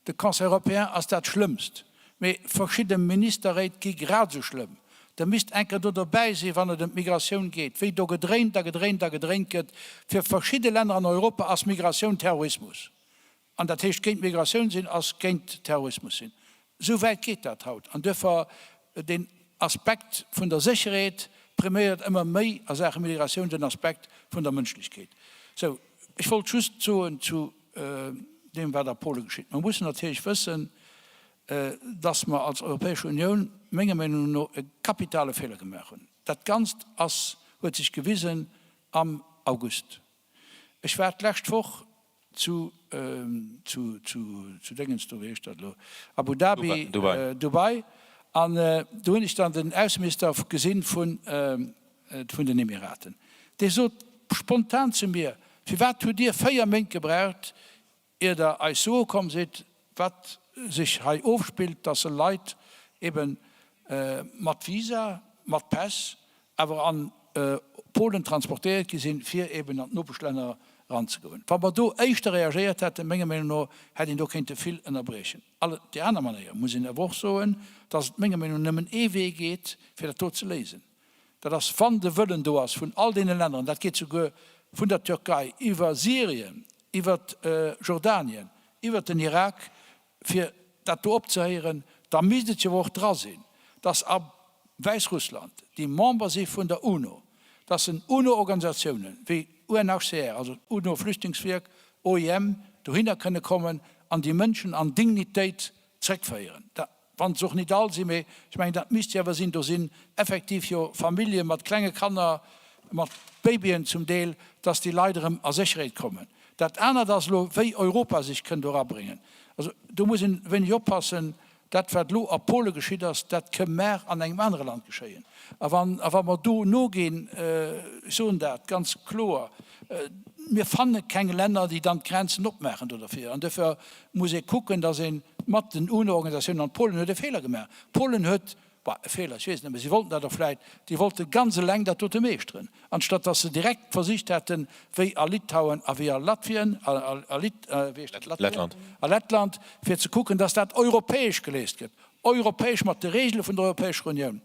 Der Conseil européen ist das Schlimmste. Aber verschiedene Ministerräte gehen gerade so schlimm. Da müsst ihr dabei sein, wenn es um Migration geht. Wie da gedreht wird, für verschiedene Länder in Europa als Migration Terrorismus. Und das heißt, kein Migration sind, als kein Terrorismus sind. So weit geht das heute. Und dafür den Aspekt von der Sicherheit prämiert immer mehr als eine Migration den Aspekt von der Menschlichkeit. So, ich wollte just zu dem, was der Polen geschieht. Man muss natürlich wissen, dass wir als Europäische Union meiner Meinung nach einen kapitalen Fehler gemacht haben. Das Ganze wird sich gewiesen am August. Ich war letzte Woche zu Abu Dhabi, Dubai. Und da habe ich dann den Außenminister gesehen von den Emiraten. Der so spontan zu mir, für was habt ihr 4 Monate gebraucht, ihr da so kommen seid, was sich hier aufspielt, dass Leute eben mit Visa, mit Pass, aber an Polen transportiert sind, für eben an Nachbarländer ranzugehen. Wenn man da echt reagiert hätte, meiner Meinung nach, hätte ich doch nicht viel unterbrechen. Die andere Manier muss ich auch sagen, dass es meiner Meinung nach nicht mehr Weg geht, für das dort zu lesen. Das von der Willen da ist, von all den Ländern, das geht sogar von der Türkei über Syrien, über Jordanien, über den Irak, für das abzuhören, da müsste ihr auch dran sein, dass ab Weißrussland, die Member sind von der UNO, das sind UNO-Organisationen wie UNHCR, also UNO-Flüchtlingswerk, OIM, dahinter können kommen, an die Menschen an Dignität zurückfeiern. Wenn es auch nicht all sind, ich meine, das müsste ja was sein, da sind effektiv ja Familien mit kleinen Kindern, mit Babyen zum Teil, dass die Leute an Sicherheit kommen. Das andere, das wie Europa sich durchbringen. Also du musst, wenn ich aufpassen, das, was in Polen geschieht, das kann mehr an einem anderen Land geschehen. Aber wenn wir da noch gehen, so das ganz klar, wir fanden keine Länder, die dann Grenzen abmachen dafür. Und dafür muss ich gucken, dass in mit den UNO-Organisationen an Polen hat Fehler gemacht. Polen hat, Fehler, ich weiß nicht, aber sie wollten das vielleicht, die wollten ganz lang das tut drin. Anstatt dass sie direkt Versicht hätten, wie Litauen, wie Latvien, Lettland, für zu gucken, dass das europäisch gelesen wird. Europäisch mit den Regeln von der Europäischen Union.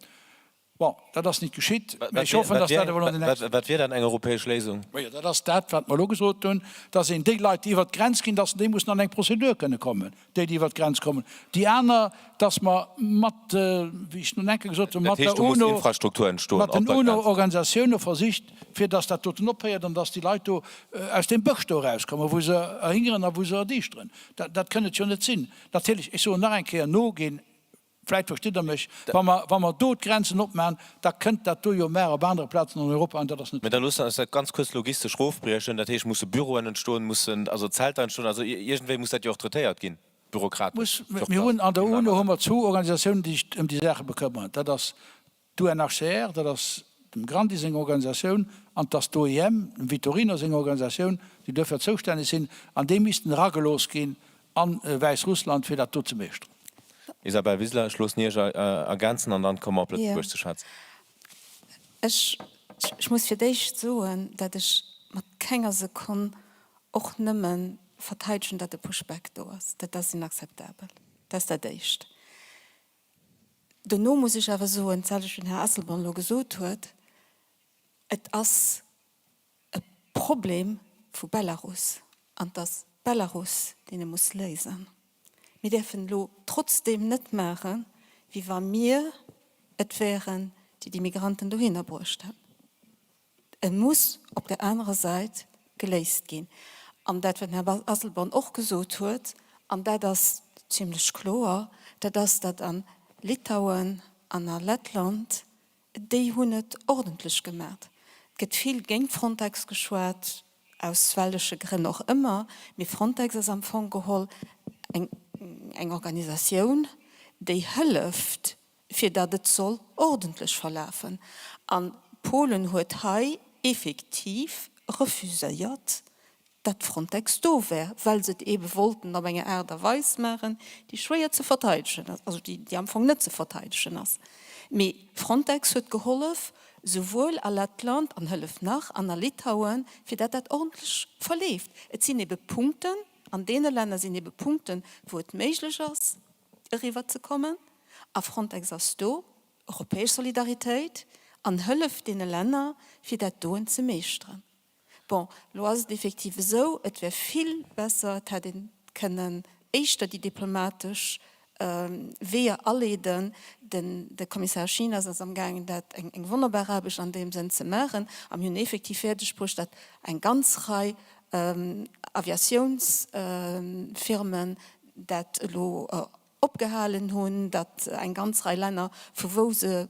Bon, das nicht geschieht. Ich hoffe, dass das was wäre dann eine europäische Lösung? Ja, das ist das, was wir gesagt haben, dass in die Leute, die über die Grenze gehen, dass die müssen an eine Prozedur kommen, die über die Grenze kommen. Die anderen, dass man mit, wie ich noch denke, gesagt habe, mit der Infrastruktur entstehen, mit den UNO-Organisationen versicht, für das das dort abhört und dass die Leute aus dem Büchstor rauskommen, wo sie hingehen und wo sie dicht drin. Das kann schon nicht sein. Natürlich, ich soll nach ein Kehr noch gehen. Vielleicht versteht mich, wenn wir dort Grenzen abmachen, da könnte das ja mehr auf andere Plätze in Europa. Und das nicht. Mit der Lust ist das ganz kurz logistisch aufbrechen. Natürlich muss Büro entstehen, also Zelt entstehen, also irgendwie muss das ja auch trägt gehen, bürokratisch. Wir haben an der UNO haben wir 2 Organisationen, die sich um die Sache bekümmern. Das ist die UNHCR, das ist die Grandi-Organisation und das OIM, die Vitorino-Organisation, die dafür zuständig sind. An dem müssten Rage losgehen an Weißrussland für das zu mischen. Isabel Wissler, Schluss nicht ergänzen und dann kommen wir plötzlich durch den Schatz. Ich muss für dich sagen, dass ich mit keiner Sekunde auch nicht mehr verteidigen, dass der Pushback da ist. Das ist inakzeptabel. Das ist das Erste. Danach muss ich aber so, und das schon Herr Asselborn gesagt hat, es ist ein Problem für Belarus. Und das Belarus, den muss lösen. Wir dürfen trotzdem nicht machen, wie wenn wir es wären, die Migranten dahin gebracht haben. Es muss auf der anderen Seite gelöst gehen. Und das, was Herr Asselborn auch gesagt hat, und das ist ziemlich klar, dass das an Litauen, an Lettland, die haben es ordentlich gemacht. Es gibt viel gegen Frontex geschwärzt, aus welchen Gründen auch immer. Mit Frontex ist am Anfang geholt, eine Organisation, die hilft, für das es soll ordentlich verlaufen. Und Polen hat effektiv refusiert, dass Frontex da wäre, weil sie eben wollten, auf eine Art Weise machen, die schwer zu verteidigen ist, also die am Anfang nicht zu verteidigen ist. Aber Frontex hat geholfen, sowohl an Lettland, und hilft nach, an Litauen, für das ordentlich verläuft. Es sind eben Punkte, an den Ländern sind eben Punkte, wo es möglich ist, rüberzukommen. Auf Frontex ist da europäische Solidarität und hilft den Ländern, für das zu meistern. Bon, lo ist es effektiv so, es wäre viel besser, hätten können, erst die diplomatisch wir alle der Kommissar China ist am Gang, das ein wunderbar Arabisch an dem Sinn zu machen, am Juni effektiv fertig spricht, dass ein ganz Reihe Aviationsfirmen das abgehalten haben, dass ein ganz Reihe Länder, für wo sie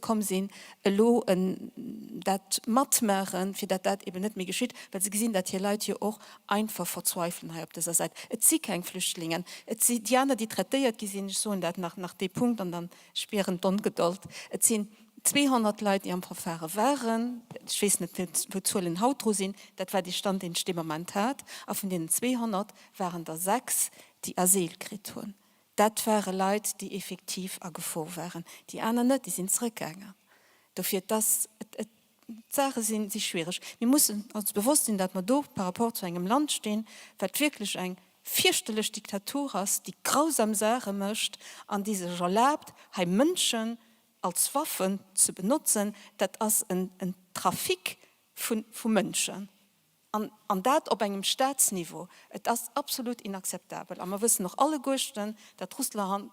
kommen sind, das matt machen, für das eben nicht mehr geschieht, weil sie gesehen, dass die Leute hier auch einfach verzweifeln auf dieser Seite. Es sind keine Flüchtlinge. Es sind die anderen, die trägt gesehen, so dass nach dem Punkt und dann sperren dann Geduld. Es sind 200 Leute, die am Verfahren waren. Ich weiß nicht, wozu in Haut sind. Das war der Stand, den ich im Moment hat. Auf von den 200 waren da 6, die Asyl gekriegt haben. Das waren Leute, die effektiv angefangen waren. Die anderen nicht, die sind zurückgegangen. Dafür das Sachen sind schwierig. Wir müssen uns bewusst sein, dass wir da par rapport zu einem Land stehen, das wirklich eine vierstellige Diktatur ist, die grausam Sachen möchte, an die sich erlaubt, Menschen als Waffen zu benutzen, das ist ein Trafik von Menschen. Und das auf einem Staatsniveau, das ist absolut inakzeptabel. Aber wir wissen noch alle Guten, dass Russland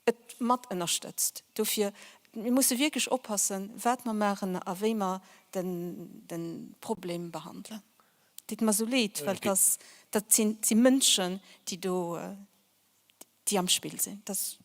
es mit unterstützt. Dafür wir müssen wirklich aufpassen, was wir machen, und wie wir den Problem behandeln. Das ist mir so leid, weil das sind die Menschen, die am Spiel sind. Das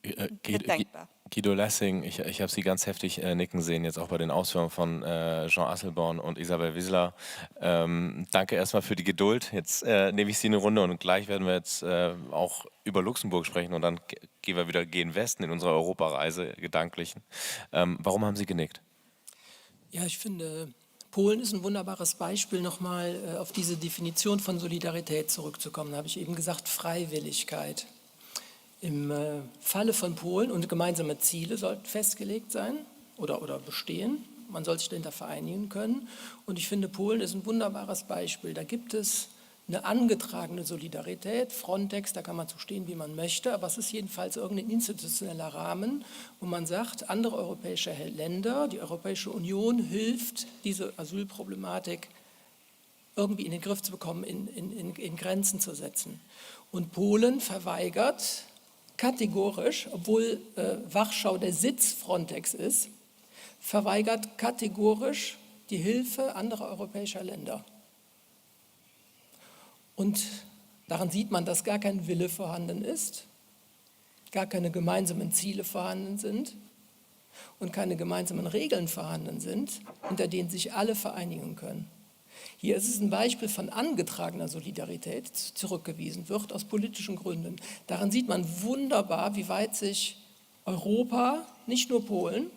ist denkbar. Guido Lessing, ich habe Sie ganz heftig nicken sehen, jetzt auch bei den Ausführungen von Jean Asselborn und Isabel Wieseler. Danke erstmal für die Geduld. Jetzt nehme ich Sie eine Runde und gleich werden wir jetzt auch über Luxemburg sprechen und dann gehen wir wieder gen Westen in unserer Europareise gedanklichen. Warum haben Sie genickt? Ja, ich finde, Polen ist ein wunderbares Beispiel, nochmal auf diese Definition von Solidarität zurückzukommen. Da habe ich eben gesagt, Freiwilligkeit. Im Falle von Polen und gemeinsame Ziele sollten festgelegt sein oder bestehen. Man soll sich dahinter vereinigen können. Und ich finde, Polen ist ein wunderbares Beispiel. Da gibt es eine angetragene Solidarität, Frontex, da kann man zu stehen, wie man möchte, aber es ist jedenfalls irgendein institutioneller Rahmen, wo man sagt, andere europäische Länder, die Europäische Union hilft, diese Asylproblematik irgendwie in den Griff zu bekommen, in Grenzen zu setzen. Und Polen verweigert kategorisch, obwohl Warschau der Sitz Frontex ist, verweigert kategorisch die Hilfe anderer europäischer Länder. Und daran sieht man, dass gar kein Wille vorhanden ist, gar keine gemeinsamen Ziele vorhanden sind und keine gemeinsamen Regeln vorhanden sind, hinter denen sich alle vereinigen können. Hier ist es ein Beispiel von angetragener Solidarität, zurückgewiesen wird aus politischen Gründen. Daran sieht man wunderbar, wie weit sich Europa, nicht nur Polen,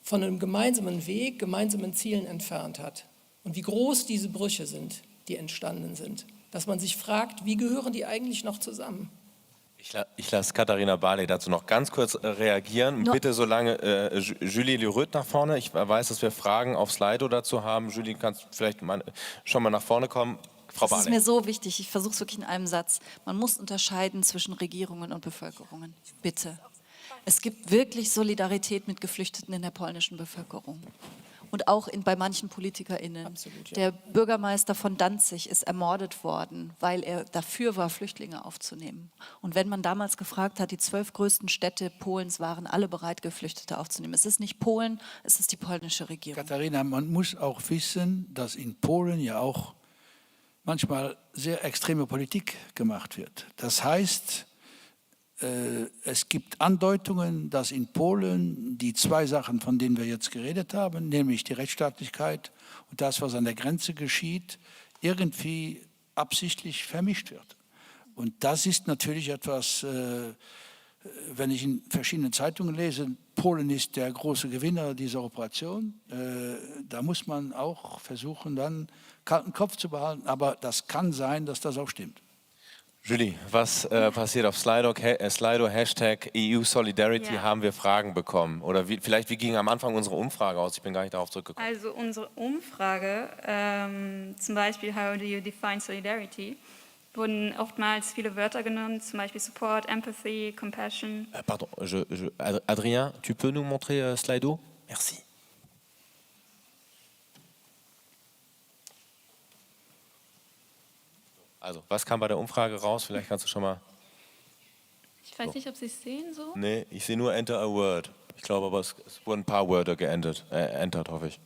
von einem gemeinsamen Weg, gemeinsamen Zielen entfernt hat. Und wie groß diese Brüche sind, die entstanden sind. Dass man sich fragt, wie gehören die eigentlich noch zusammen? Ich lasse Katharina Barley dazu noch ganz kurz reagieren. No. Bitte solange Julie Leröth nach vorne. Ich weiß, dass wir Fragen auf Slido dazu haben. Julie, kannst vielleicht schon mal nach vorne kommen. Frau Barley. Das ist mir so wichtig. Ich versuche es wirklich in einem Satz. Man muss unterscheiden zwischen Regierungen und Bevölkerungen. Bitte. Es gibt wirklich Solidarität mit Geflüchteten in der polnischen Bevölkerung. Und auch bei manchen PolitikerInnen. Absolut, ja. Der Bürgermeister von Danzig ist ermordet worden, weil er dafür war, Flüchtlinge aufzunehmen. Und wenn man damals gefragt hat, die 12 größten Städte Polens waren alle bereit, Geflüchtete aufzunehmen. Es ist nicht Polen, es ist die polnische Regierung. Katharina, man muss auch wissen, dass in Polen ja auch manchmal sehr extreme Politik gemacht wird. Das heißt, es gibt Andeutungen, dass in Polen die zwei Sachen, von denen wir jetzt geredet haben, nämlich die Rechtsstaatlichkeit und das, was an der Grenze geschieht, irgendwie absichtlich vermischt wird. Und das ist natürlich etwas, wenn ich in verschiedenen Zeitungen lese, Polen ist der große Gewinner dieser Operation, da muss man auch versuchen, dann kalten Kopf zu behalten. Aber das kann sein, dass das auch stimmt. Julie, was passiert auf Slido, Hashtag EU Solidarity, ja. Haben wir Fragen bekommen? Oder wie ging am Anfang unsere Umfrage aus? Ich bin gar nicht darauf zurückgekommen. Also unsere Umfrage, zum Beispiel How do you define solidarity, wurden oftmals viele Wörter genommen, zum Beispiel Support, Empathy, Compassion. Pardon, Adrien, tu peux nous montrer Slido? Merci. Also, was kam bei der Umfrage raus? Vielleicht kannst du schon mal... Ich weiß nicht, ob Sie es sehen so. Nee, ich sehe nur Enter a Word. Ich glaube aber, es wurden ein paar Wörter entert, hoffe ich.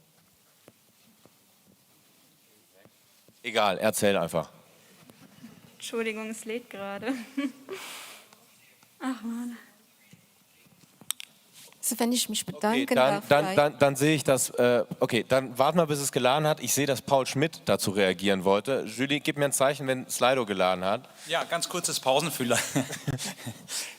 Egal, erzähl einfach. Entschuldigung, es lädt gerade. Ach Mann. Also wenn ich mich bedanken okay, dann sehe ich das. Okay, dann warten wir, bis es geladen hat. Ich sehe, dass Paul Schmidt dazu reagieren wollte. Julie, gib mir ein Zeichen, wenn Slido geladen hat. Ja, ganz kurzes Pausenfüller.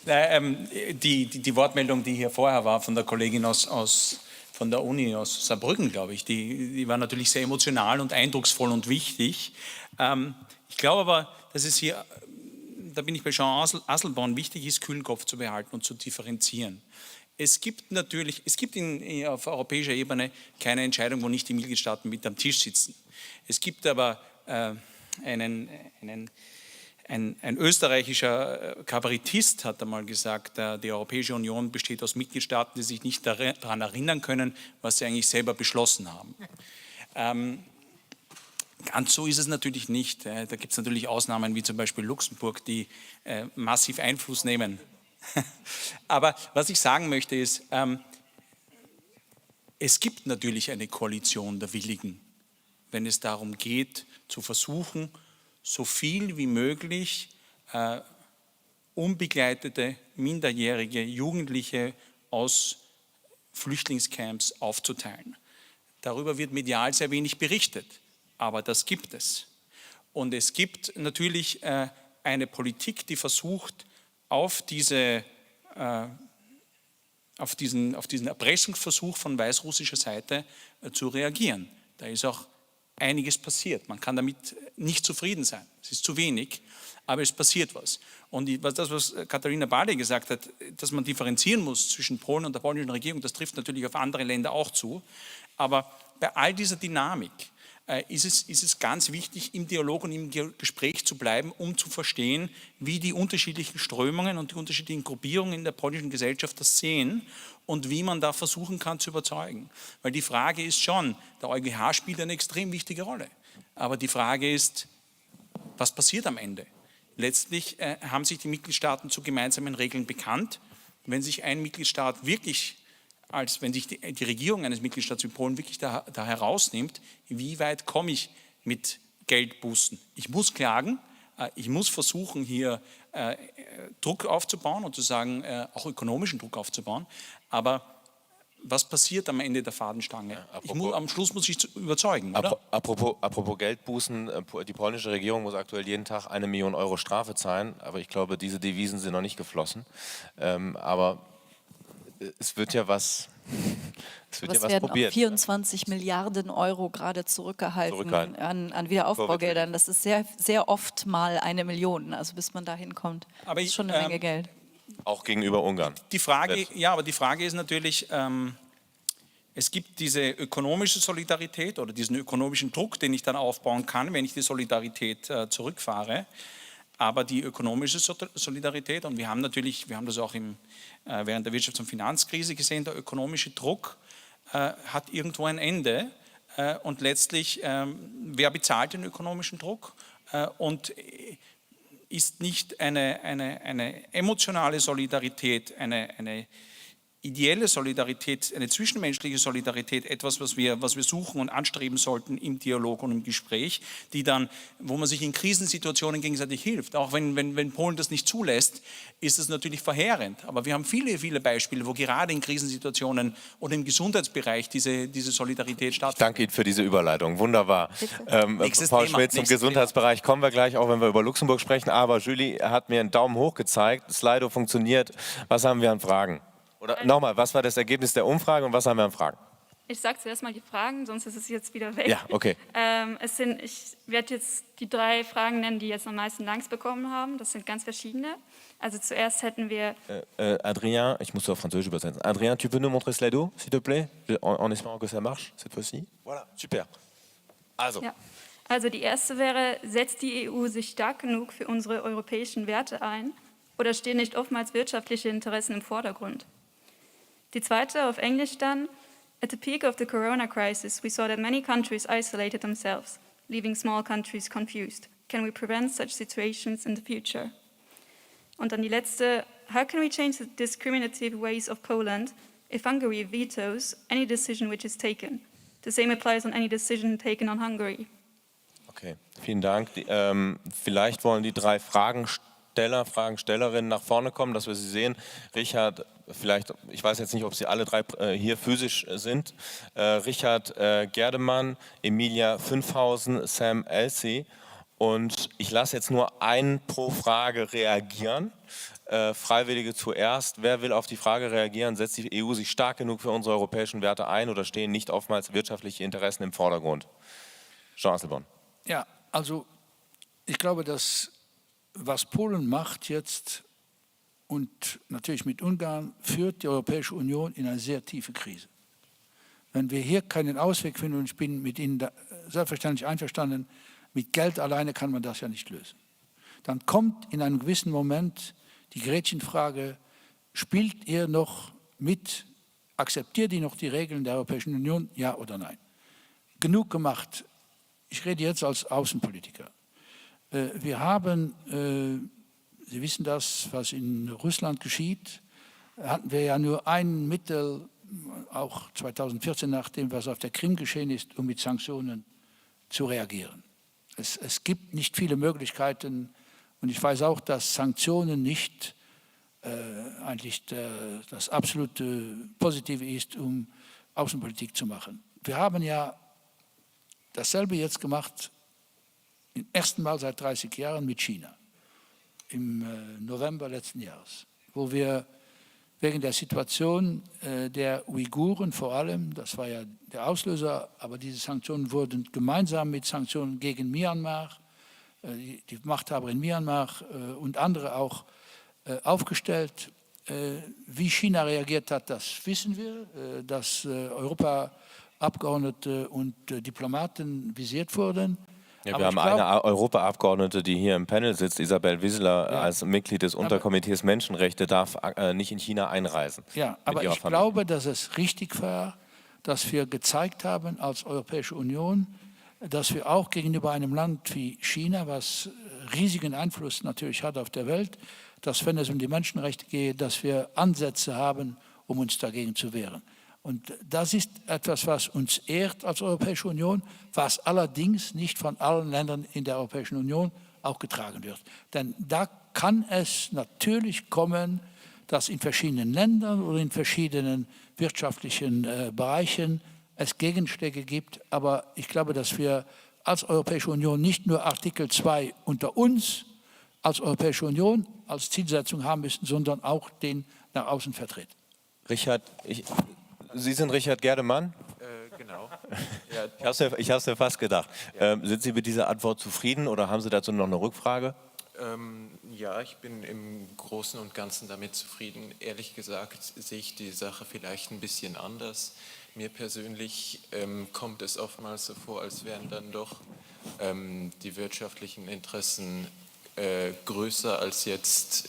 Die Wortmeldung, die hier vorher war von der Kollegin von der Uni aus Saarbrücken, glaube ich, die war natürlich sehr emotional und eindrucksvoll und wichtig. Ich glaube aber, dass es hier, da bin ich bei Jean Asselborn, wichtig ist, kühlen Kopf zu behalten und zu differenzieren. Es gibt auf europäischer Ebene keine Entscheidung, wo nicht die Mitgliedstaaten mit am Tisch sitzen. Es gibt aber ein österreichischer Kabarettist hat einmal gesagt, die Europäische Union besteht aus Mitgliedstaaten, die sich nicht daran erinnern können, was sie eigentlich selber beschlossen haben. Ganz so ist es natürlich nicht. Da gibt es natürlich Ausnahmen, wie zum Beispiel Luxemburg, die massiv Einfluss nehmen. Aber was ich sagen möchte ist, es gibt natürlich eine Koalition der Willigen, wenn es darum geht, zu versuchen, so viel wie möglich unbegleitete, minderjährige Jugendliche aus Flüchtlingscamps aufzuteilen. Darüber wird medial sehr wenig berichtet, aber das gibt es. Und es gibt natürlich eine Politik, die versucht, auf diesen Erpressungsversuch von weißrussischer Seite zu reagieren. Da ist auch einiges passiert. Man kann damit nicht zufrieden sein. Es ist zu wenig, aber es passiert was. Und das, was Katharina Barley gesagt hat, dass man differenzieren muss zwischen Polen und der polnischen Regierung, das trifft natürlich auf andere Länder auch zu. Aber bei all dieser Dynamik ist es ganz wichtig, im Dialog und im Gespräch zu bleiben, um zu verstehen, wie die unterschiedlichen Strömungen und die unterschiedlichen Gruppierungen in der polnischen Gesellschaft das sehen und wie man da versuchen kann zu überzeugen. Weil die Frage ist schon, der EuGH spielt eine extrem wichtige Rolle. Aber die Frage ist, was passiert am Ende? Letztlich haben sich die Mitgliedstaaten zu gemeinsamen Regeln bekannt. Wenn sich ein Mitgliedstaat wirklich wenn sich die Regierung eines Mitgliedstaats wie Polen wirklich da herausnimmt, wie weit komme ich mit Geldbußen? Ich muss klagen, ich muss versuchen, hier Druck aufzubauen und zu sagen, auch ökonomischen Druck aufzubauen, aber was passiert am Ende der Fadenstange? Am Schluss muss ich überzeugen, oder? Apropos Geldbußen, die polnische Regierung muss aktuell jeden Tag 1 Million Euro Strafe zahlen, aber ich glaube, diese Devisen sind noch nicht geflossen. Aber es wird ja was werden probiert. Auch 24 Milliarden Euro gerade zurückgehalten an Wiederaufbaugeldern. Das ist sehr, sehr oft mal 1 Million, also bis man dahin kommt. Aber das ist schon eine Menge Geld. Auch gegenüber Ungarn. Aber die Frage ist natürlich, es gibt diese ökonomische Solidarität oder diesen ökonomischen Druck, den ich dann aufbauen kann, wenn ich die Solidarität zurückfahre. Aber die ökonomische Solidarität, und wir haben das auch während der Wirtschafts- und Finanzkrise gesehen, der ökonomische Druck hat irgendwo ein Ende. Und letztlich, wer bezahlt den ökonomischen Druck? Und ist nicht eine emotionale Solidarität, eine ideelle Solidarität, eine zwischenmenschliche Solidarität, etwas, was wir suchen und anstreben sollten im Dialog und im Gespräch, wo man sich in Krisensituationen gegenseitig hilft. Auch wenn Polen das nicht zulässt, ist es natürlich verheerend. Aber wir haben viele, viele Beispiele, wo gerade in Krisensituationen oder im Gesundheitsbereich diese Solidarität stattfindet. Ich danke Ihnen für diese Überleitung. Wunderbar. Paul Schmidt, zum Gesundheitsbereich kommen wir gleich, auch wenn wir über Luxemburg sprechen. Aber Julie hat mir einen Daumen hoch gezeigt. Slido funktioniert. Was haben wir an Fragen? Oder nochmal, was war das Ergebnis der Umfrage und was haben wir an Fragen? Ich sage zuerst mal die Fragen, sonst ist es jetzt wieder weg. Ja, okay. Ich werde jetzt die 3 Fragen nennen, die jetzt am meisten Likes bekommen haben. Das sind ganz verschiedene. Also zuerst hätten wir... Adrien, ich muss auf Französisch übersetzen. Adrien, tu peux nous montrer Slido, s'il te plaît? En espérant que ça marche, cette fois-ci. Voilà, super. Also die erste wäre, setzt die EU sich stark genug für unsere europäischen Werte ein oder stehen nicht oftmals wirtschaftliche Interessen im Vordergrund? Die zweite auf Englisch dann, at the peak of the corona crisis, we saw that many countries isolated themselves, leaving small countries confused. Can we prevent such situations in the future? Und dann die letzte, how can we change the discriminative ways of Poland if Hungary vetoes any decision which is taken? The same applies on any decision taken on Hungary. Okay, vielen Dank. Vielleicht wollen die 3 Fragenstellerinnen nach vorne kommen, dass wir sie sehen. Richard, vielleicht, ich weiß jetzt nicht, ob sie alle 3 hier physisch sind. Richard Gerdemann, Emilia Fünfhausen, Sam Elsey. Und ich lasse jetzt nur einen pro Frage reagieren. Freiwillige zuerst. Wer will auf die Frage reagieren? Setzt die EU sich stark genug für unsere europäischen Werte ein oder stehen nicht oftmals wirtschaftliche Interessen im Vordergrund? Jean Asselborn. Ja, also ich glaube, dass was Polen macht jetzt und natürlich mit Ungarn, führt die Europäische Union in eine sehr tiefe Krise. Wenn wir hier keinen Ausweg finden, und ich bin mit Ihnen selbstverständlich einverstanden, mit Geld alleine kann man das ja nicht lösen. Dann kommt in einem gewissen Moment die Gretchenfrage, spielt ihr noch mit, akzeptiert ihr noch die Regeln der Europäischen Union, ja oder nein? Genug gemacht. Ich rede jetzt als Außenpolitiker. Wir haben Sie wissen das, was in Russland geschieht, hatten wir ja nur ein Mittel, auch 2014, nach dem, was auf der Krim geschehen ist, um mit Sanktionen zu reagieren. Es gibt nicht viele Möglichkeiten und ich weiß auch, dass Sanktionen nicht eigentlich das absolute Positive ist, um Außenpolitik zu machen. Wir haben ja dasselbe jetzt gemacht, zum ersten Mal seit 30 Jahren mit China, im November letzten Jahres, wo wir wegen der Situation der Uiguren vor allem, das war ja der Auslöser, aber diese Sanktionen wurden gemeinsam mit Sanktionen gegen Myanmar, die Machthaber in Myanmar und andere auch aufgestellt. Wie China reagiert hat, das wissen wir, dass Europaabgeordnete und Diplomaten visiert wurden. Ja, wir haben eine Europaabgeordnete, die hier im Panel sitzt, Isabel Wissler, als Mitglied des Unterkomitees Menschenrechte, darf nicht in China einreisen. Ja, aber ich glaube, dass es richtig war, dass wir gezeigt haben als Europäische Union, dass wir auch gegenüber einem Land wie China, was riesigen Einfluss natürlich hat auf der Welt, dass, wenn es um die Menschenrechte geht, dass wir Ansätze haben, um uns dagegen zu wehren. Und das ist etwas, was uns ehrt als Europäische Union, was allerdings nicht von allen Ländern in der Europäischen Union auch getragen wird. Denn da kann es natürlich kommen, dass in verschiedenen Ländern oder in verschiedenen wirtschaftlichen Bereichen es Gegenschläge gibt. Aber ich glaube, dass wir als Europäische Union nicht nur Artikel 2 unter uns als Europäische Union als Zielsetzung haben müssen, sondern auch den nach außen vertreten. Richard, Sie sind Richard Gerdemann? Genau. Ich habe es mir fast gedacht. Sind Sie mit dieser Antwort zufrieden oder haben Sie dazu noch eine Rückfrage? Ja, ich bin im Großen und Ganzen damit zufrieden. Ehrlich gesagt sehe ich die Sache vielleicht ein bisschen anders. Mir persönlich kommt es oftmals so vor, als wären dann doch die wirtschaftlichen Interessen größer als jetzt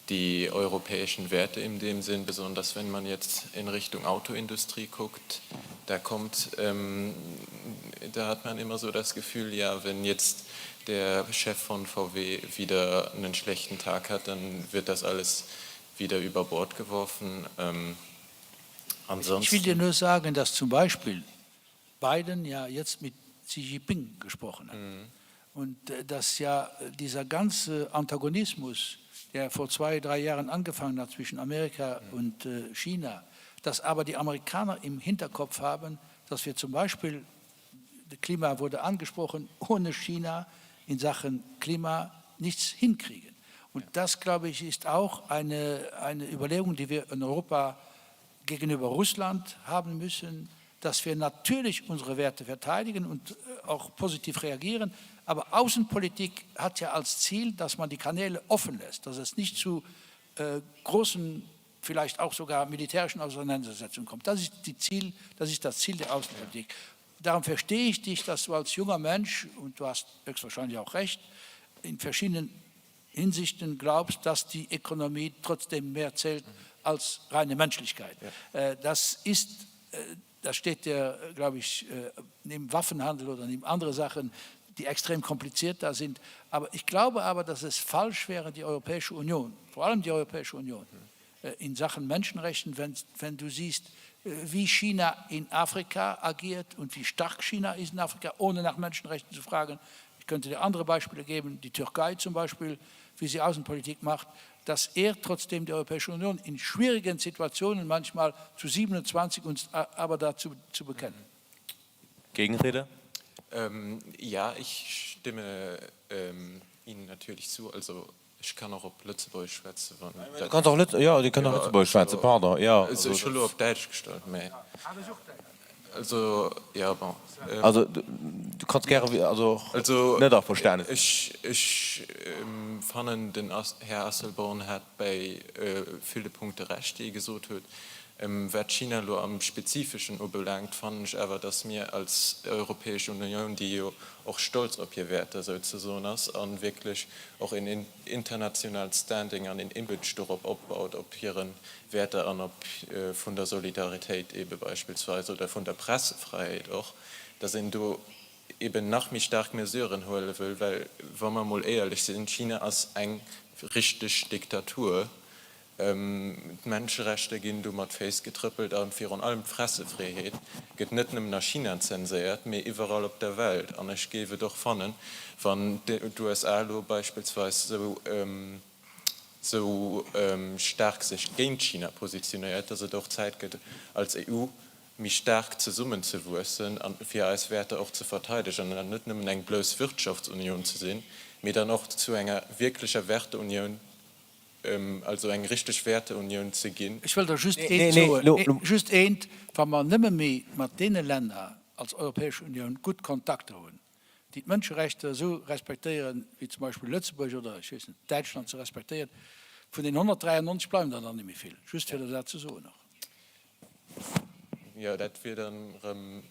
die europäischen Werte in dem Sinn, besonders wenn man jetzt in Richtung Autoindustrie guckt, da hat man immer so das Gefühl, ja, wenn jetzt der Chef von VW wieder einen schlechten Tag hat, dann wird das alles wieder über Bord geworfen. Ansonsten ich will dir nur sagen, dass zum Beispiel Biden ja jetzt mit Xi Jinping gesprochen hat. Und dass ja dieser ganze Antagonismus, der vor 2, 3 Jahren angefangen hat zwischen Amerika und China, dass aber die Amerikaner im Hinterkopf haben, dass wir zum Beispiel, das Klima wurde angesprochen, ohne China in Sachen Klima nichts hinkriegen. Und das, glaube ich, ist auch eine Überlegung, die wir in Europa gegenüber Russland haben müssen, dass wir natürlich unsere Werte verteidigen und auch positiv reagieren. Aber Außenpolitik hat ja als Ziel, dass man die Kanäle offen lässt, dass es nicht zu großen, vielleicht auch sogar militärischen Auseinandersetzungen kommt. Das ist das Ziel der Außenpolitik. Darum verstehe ich dich, dass du als junger Mensch, und du hast höchstwahrscheinlich auch recht, in verschiedenen Hinsichten glaubst, dass die Ökonomie trotzdem mehr zählt als reine Menschlichkeit. Ja. Das steht ja, glaube ich, neben Waffenhandel oder neben andere Sachen, die extrem kompliziert da sind. Aber ich glaube aber, dass es falsch wäre, die Europäische Union, vor allem die Europäische Union, in Sachen Menschenrechten, wenn du siehst, wie China in Afrika agiert und wie stark China ist in Afrika, ohne nach Menschenrechten zu fragen. Ich könnte dir andere Beispiele geben, die Türkei zum Beispiel, wie sie Außenpolitik macht, dass trotzdem die Europäische Union in schwierigen Situationen manchmal zu 27 uns aber dazu zu bekennen. Gegenrede? Ja, ich stimme Ihnen natürlich zu. Also ich kann auch auf Lützeburg schwätzen. Die kann auch Lützeburg schwätzen, pardon. Ja, also ich will auf Deutsch gestellt. Also, ja, bon. Also, du kannst gerne, nicht auch verstehen. Ich fand, Herr Asselborn hat bei vielen Punkten recht, die gesagt hat. Was China nur am Spezifischen belangt, fand ich aber, dass wir als Europäische Union, die ja auch stolz auf ihre Werte sozusagen ist, und wirklich auch in internationalen Standing an den Image darauf aufbaut, ob ihren Werte an, ob von der Solidarität eben beispielsweise oder von der Pressefreiheit auch, da sind du eben nach mir stark Mesuren holen will, weil, wenn man mal ehrlich sind, China als eine richtig Diktatur. Menschenrechte gehen du mit Face getrippelt und für allem Pressefreiheit geht nicht nur nach China zensiert, mehr überall auf der Welt. Und ich gebe doch von, wenn die USA beispielsweise so stark sich gegen China positioniert, dass es doch Zeit gibt, als EU mich stark zusammenzuwurzeln und für als Werte auch zu verteidigen und dann nicht nur eine bloße Wirtschaftsunion zu sehen, mir dann auch zu einer wirklichen Werteunion, also eine richtig Werteunion zu gehen. Ich will da just just wenn man nimmer mehr mit den Ländern als Europäische Union gut Kontakt haben, die Menschenrechte so respektieren, wie zum Beispiel Lützburg oder ich weiß nicht, Deutschland zu respektieren, von den 193 bleiben dann nicht mehr viel. Just für dazu so noch. Ja, das wird dann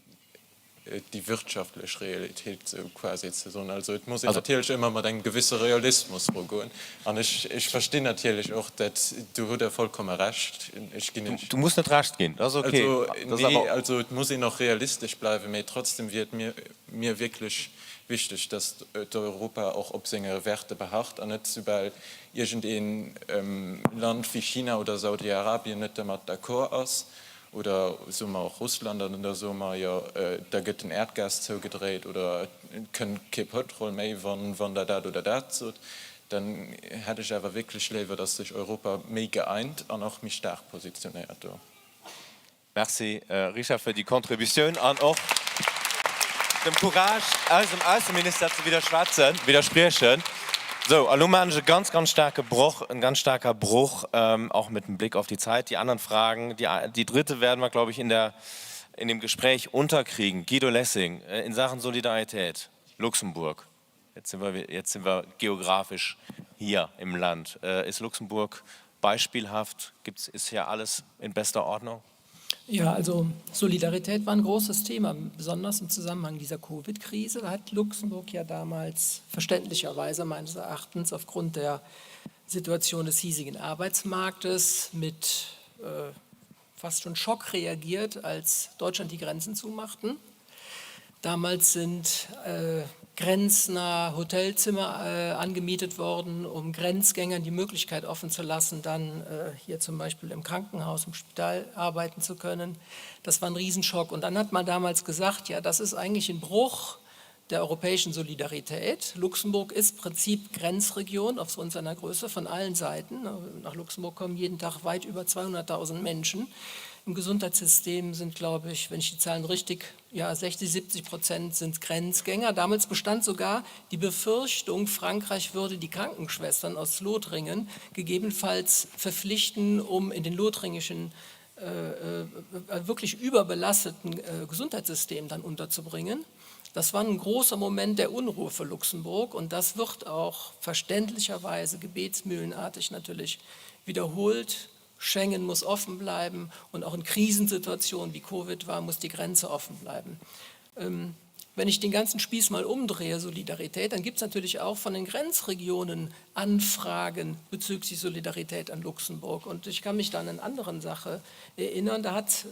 die wirtschaftliche Realität so quasi zu sagen. Also es muss natürlich immer mit einem gewissen Realismus vorgehen. Und ich verstehe natürlich auch, dass du hast ja vollkommen recht. Du musst nicht rasch gehen, das ist okay. Also es muss noch realistisch bleiben, aber trotzdem wird mir wirklich wichtig, dass Europa auch auf seine Werte beharrt und nicht sobald irgendein Land wie China oder Saudi-Arabien nicht damit d'accord ist, oder so mal auch Russland oder so mal, ja, da geht ein Erdgas zugedreht oder kein Petrol mehr, wann da das oder das so, dann hätte ich aber wirklich lieber, dass sich Europa mehr geeint und auch mich stark positioniert. Merci, Richard, für die Kontribution und auch dem Courage, als dem Außenminister zu widersprechen. So, also machen wir einen ganz starker Bruch, auch mit dem Blick auf die Zeit. Die anderen Fragen, die dritte werden wir, glaube ich, in dem Gespräch unterkriegen. Guido Lessing, in Sachen Solidarität, Luxemburg. Jetzt sind wir geografisch hier im Land. Ist Luxemburg beispielhaft? Ist hier alles in bester Ordnung? Ja, also Solidarität war ein großes Thema, besonders im Zusammenhang dieser Covid-Krise. Da hat Luxemburg ja damals verständlicherweise meines Erachtens aufgrund der Situation des hiesigen Arbeitsmarktes mit fast schon Schock reagiert, als Deutschland die Grenzen zumachten. Damals sind grenznah Hotelzimmer angemietet worden, um Grenzgängern die Möglichkeit offen zu lassen, dann hier zum Beispiel im Krankenhaus, im Spital arbeiten zu können. Das war ein Riesenschock. Und dann hat man damals gesagt, ja, das ist eigentlich ein Bruch der europäischen Solidarität. Luxemburg ist Prinzip Grenzregion aufgrund seiner Größe von allen Seiten. Nach Luxemburg kommen jeden Tag weit über 200.000 Menschen. Im Gesundheitssystem sind, glaube ich, wenn ich die Zahlen richtig, ja, 60-70% sind Grenzgänger. Damals bestand sogar die Befürchtung, Frankreich würde die Krankenschwestern aus Lothringen gegebenenfalls verpflichten, um in den lothringischen wirklich überbelasteten Gesundheitssystem dann unterzubringen. Das war ein großer Moment der Unruhe für Luxemburg und das wird auch verständlicherweise gebetsmühlenartig natürlich wiederholt. Schengen muss offen bleiben und auch in Krisensituationen wie Covid war, muss die Grenze offen bleiben. Wenn ich den ganzen Spieß mal umdrehe, Solidarität, dann gibt es natürlich auch von den Grenzregionen Anfragen bezüglich Solidarität an Luxemburg. Und ich kann mich da an eine andere Sache erinnern. Da hat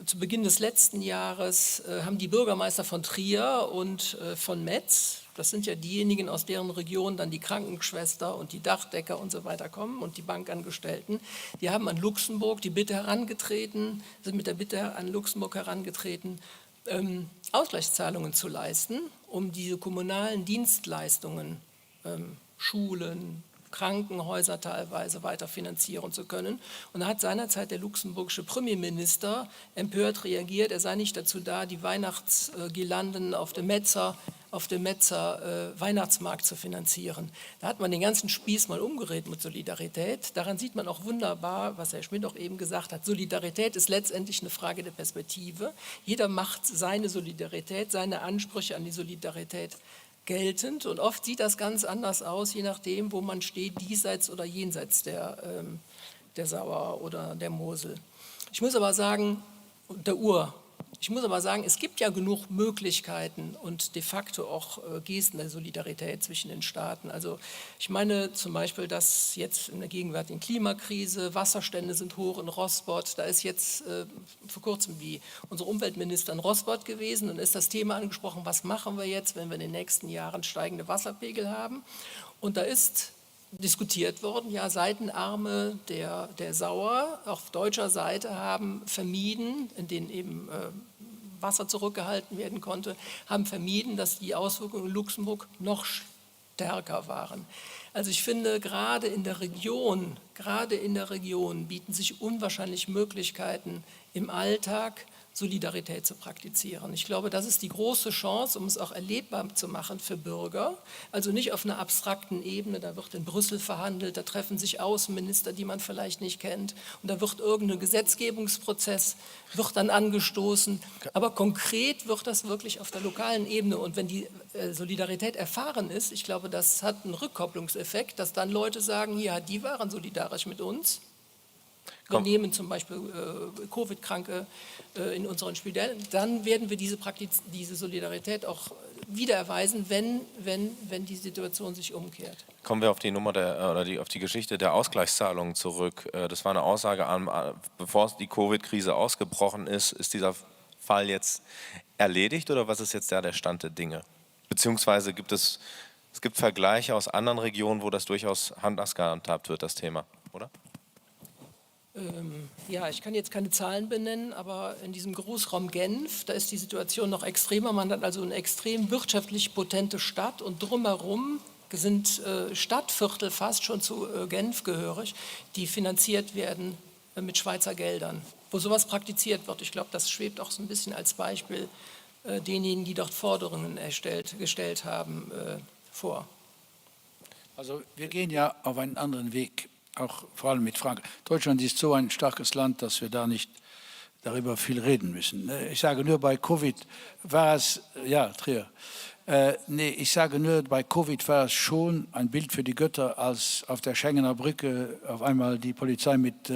zu Beginn des letzten Jahres haben die Bürgermeister von Trier und von Metz, das sind ja diejenigen, aus deren Region dann die Krankenschwester und die Dachdecker und so weiter kommen und die Bankangestellten, die haben an Luxemburg die Bitte herangetreten, sind mit der Bitte an Luxemburg herangetreten, Ausgleichszahlungen zu leisten, um diese kommunalen Dienstleistungen, Schulen, Krankenhäuser teilweise weiter finanzieren zu können. Und da hat seinerzeit der luxemburgische Premierminister empört reagiert, er sei nicht dazu da, die Weihnachtsgirlanden auf dem Metzer Weihnachtsmarkt zu finanzieren. Da hat man den ganzen Spieß mal umgedreht mit Solidarität. Daran sieht man auch wunderbar, was Herr Schmidt auch eben gesagt hat, Solidarität ist letztendlich eine Frage der Perspektive. Jeder macht seine Solidarität, seine Ansprüche an die Solidarität geltend und oft sieht das ganz anders aus, je nachdem, wo man steht, diesseits oder jenseits der Sauer oder der Mosel. Ich muss aber sagen, der Ich muss aber sagen, es gibt ja genug Möglichkeiten und de facto auch Gesten der Solidarität zwischen den Staaten. Also ich meine zum Beispiel, dass jetzt in der gegenwärtigen Klimakrise Wasserstände sind hoch in Rospot. Da ist jetzt vor kurzem unsere Umweltministerin Rospot gewesen und ist das Thema angesprochen, was machen wir jetzt, wenn wir in den nächsten Jahren steigende Wasserpegel haben. Und da ist diskutiert worden, ja, Seitenarme der Sauer auf deutscher Seite haben vermieden, in denen eben Wasser zurückgehalten werden konnte, haben vermieden, dass die Auswirkungen in Luxemburg noch stärker waren. Also ich finde, gerade in der Region bieten sich unwahrscheinlich Möglichkeiten im Alltag, Solidarität zu praktizieren. Ich glaube, das ist die große Chance, um es auch erlebbar zu machen für Bürger. Also nicht auf einer abstrakten Ebene, da wird in Brüssel verhandelt, da treffen sich Außenminister, die man vielleicht nicht kennt, und da wird irgendein Gesetzgebungsprozess, wird dann angestoßen. Aber konkret wird das wirklich auf der lokalen Ebene. Und wenn die Solidarität erfahren ist, ich glaube, das hat einen Rückkopplungseffekt, dass dann Leute sagen, ja, die waren solidarisch mit uns. Wir nehmen zum Beispiel Covid-Kranke in unseren Spitälern, dann werden wir diese Solidarität auch wieder erweisen, wenn die Situation sich umkehrt. Kommen wir auf die auf die Geschichte der Ausgleichszahlungen zurück. Das war eine Aussage, bevor die Covid-Krise ausgebrochen ist dieser Fall jetzt erledigt oder was ist jetzt der Stand der Dinge? Beziehungsweise gibt es Vergleiche aus anderen Regionen, wo das durchaus anders gehandhabt wird, das Thema, oder? Ja, ich kann jetzt keine Zahlen benennen, aber in diesem Großraum Genf, da ist die Situation noch extremer. Man hat also eine extrem wirtschaftlich potente Stadt und drumherum sind Stadtviertel fast schon zu Genf gehörig, die finanziert werden mit Schweizer Geldern, wo sowas praktiziert wird. Ich glaube, das schwebt auch so ein bisschen als Beispiel denjenigen, die dort Forderungen gestellt haben, vor. Also wir gehen ja auf einen anderen Weg. Auch vor allem mit Frankreich. Deutschland ist so ein starkes Land, dass wir da nicht darüber viel reden müssen. Ich sage nur, bei Covid war es, ich sage nur, bei Covid war es schon ein Bild für die Götter, als auf der Schengener Brücke auf einmal die Polizei mit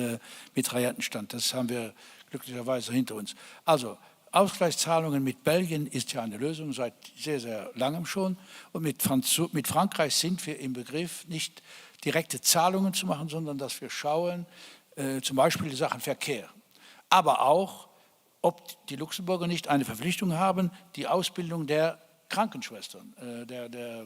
Mitrailletten stand. Das haben wir glücklicherweise hinter uns. Also Ausgleichszahlungen mit Belgien ist ja eine Lösung seit sehr, sehr langem schon. Und mit Frankreich sind wir im Begriff, nicht direkte Zahlungen zu machen, sondern dass wir schauen, zum Beispiel in Sachen Verkehr. Aber auch, ob die Luxemburger nicht eine Verpflichtung haben, die Ausbildung der Krankenschwestern, der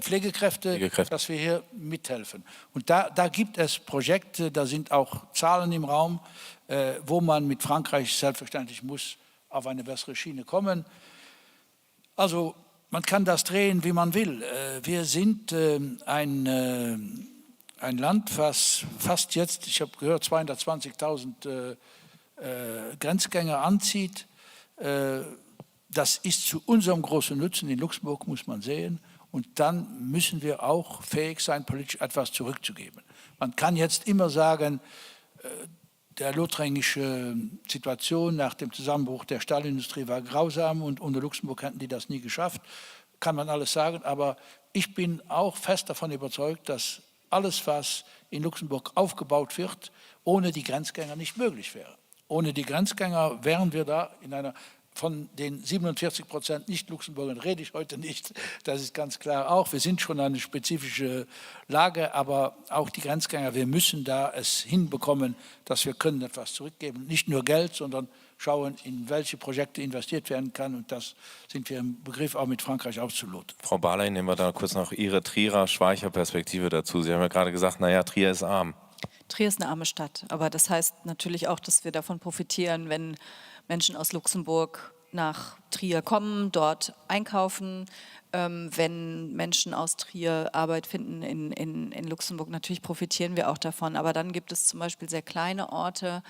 Pflegekräfte, dass wir hier mithelfen. Und da gibt es Projekte, da sind auch Zahlen im Raum, wo man mit Frankreich selbstverständlich muss auf eine bessere Schiene kommen. Also man kann das drehen, wie man will. Wir sind ein Land, was fast jetzt, ich habe gehört, 220.000 Grenzgänger anzieht. Das ist zu unserem großen Nutzen in Luxemburg, muss man sehen. Und dann müssen wir auch fähig sein, politisch etwas zurückzugeben. Man kann jetzt immer sagen, der lothringische Situation nach dem Zusammenbruch der Stahlindustrie war grausam und ohne Luxemburg hätten die das nie geschafft. Kann man alles sagen, aber ich bin auch fest davon überzeugt, dass alles, was in Luxemburg aufgebaut wird, ohne die Grenzgänger nicht möglich wäre. Ohne die Grenzgänger wären wir da in einer, von den 47% Nicht-Luxemburgern rede ich heute nicht, das ist ganz klar auch. Wir sind schon eine spezifische Lage, aber auch die Grenzgänger, wir müssen da es hinbekommen, dass wir können etwas zurückgeben. Nicht nur Geld, sondern schauen, in welche Projekte investiert werden kann. Und das sind wir im Begriff, auch mit Frankreich auszuloten. Frau Barley, nehmen wir da kurz noch Ihre Trierer-Schweicher Perspektive dazu. Sie haben ja gerade gesagt, naja, Trier ist arm. Trier ist eine arme Stadt, aber das heißt natürlich auch, dass wir davon profitieren, wenn Menschen aus Luxemburg nach Trier kommen, dort einkaufen, wenn Menschen aus Trier Arbeit finden in Luxemburg. Natürlich profitieren wir auch davon, aber dann gibt es zum Beispiel sehr kleine Orte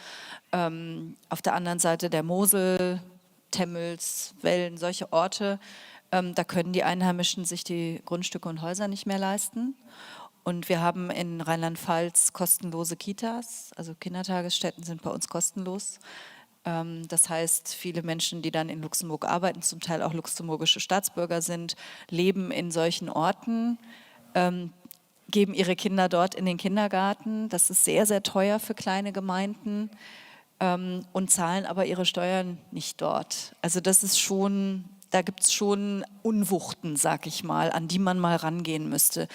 auf der anderen Seite der Mosel, Temmels, Wellen, solche Orte, da können die Einheimischen sich die Grundstücke und Häuser nicht mehr leisten. Und wir haben in Rheinland-Pfalz kostenlose Kitas, also Kindertagesstätten sind bei uns kostenlos. Das heißt, viele Menschen, die dann in Luxemburg arbeiten, zum Teil auch luxemburgische Staatsbürger sind, leben in solchen Orten, geben ihre Kinder dort in den Kindergarten. Das ist sehr, sehr teuer für kleine Gemeinden. und zahlen aber ihre Steuern nicht dort. Also das ist schon, da gibt es schon Unwuchten, sag ich mal, an die man mal rangehen müsste,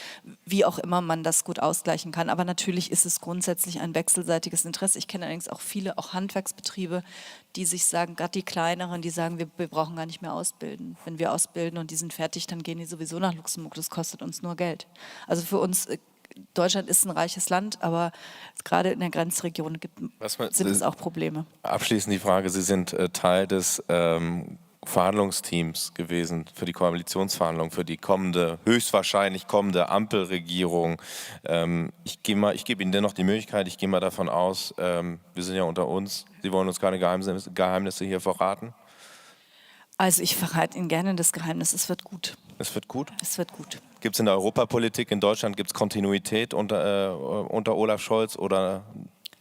wie auch immer man das gut ausgleichen kann. Aber natürlich ist es grundsätzlich ein wechselseitiges Interesse. Ich kenne allerdings auch viele, auch Handwerksbetriebe, die sich sagen, gerade die kleineren, die sagen, wir brauchen gar nicht mehr ausbilden. Wenn wir ausbilden und die sind fertig, dann gehen die sowieso nach Luxemburg. Das kostet uns nur Geld. Also für uns, Deutschland ist ein reiches Land, aber gerade in der Grenzregion sind es auch Probleme. Abschließend die Frage, Sie sind Teil des Verhandlungsteams gewesen für die Koalitionsverhandlungen, für die höchstwahrscheinlich kommende Ampelregierung. Ich gebe Ihnen dennoch die Möglichkeit, ich gehe mal davon aus, wir sind ja unter uns, Sie wollen uns keine Geheimnisse hier verraten? Also ich verrate Ihnen gerne das Geheimnis, es wird gut. Es wird gut? Es wird gut. Gibt es in der Europapolitik in Deutschland, gibt es Kontinuität unter Olaf Scholz oder?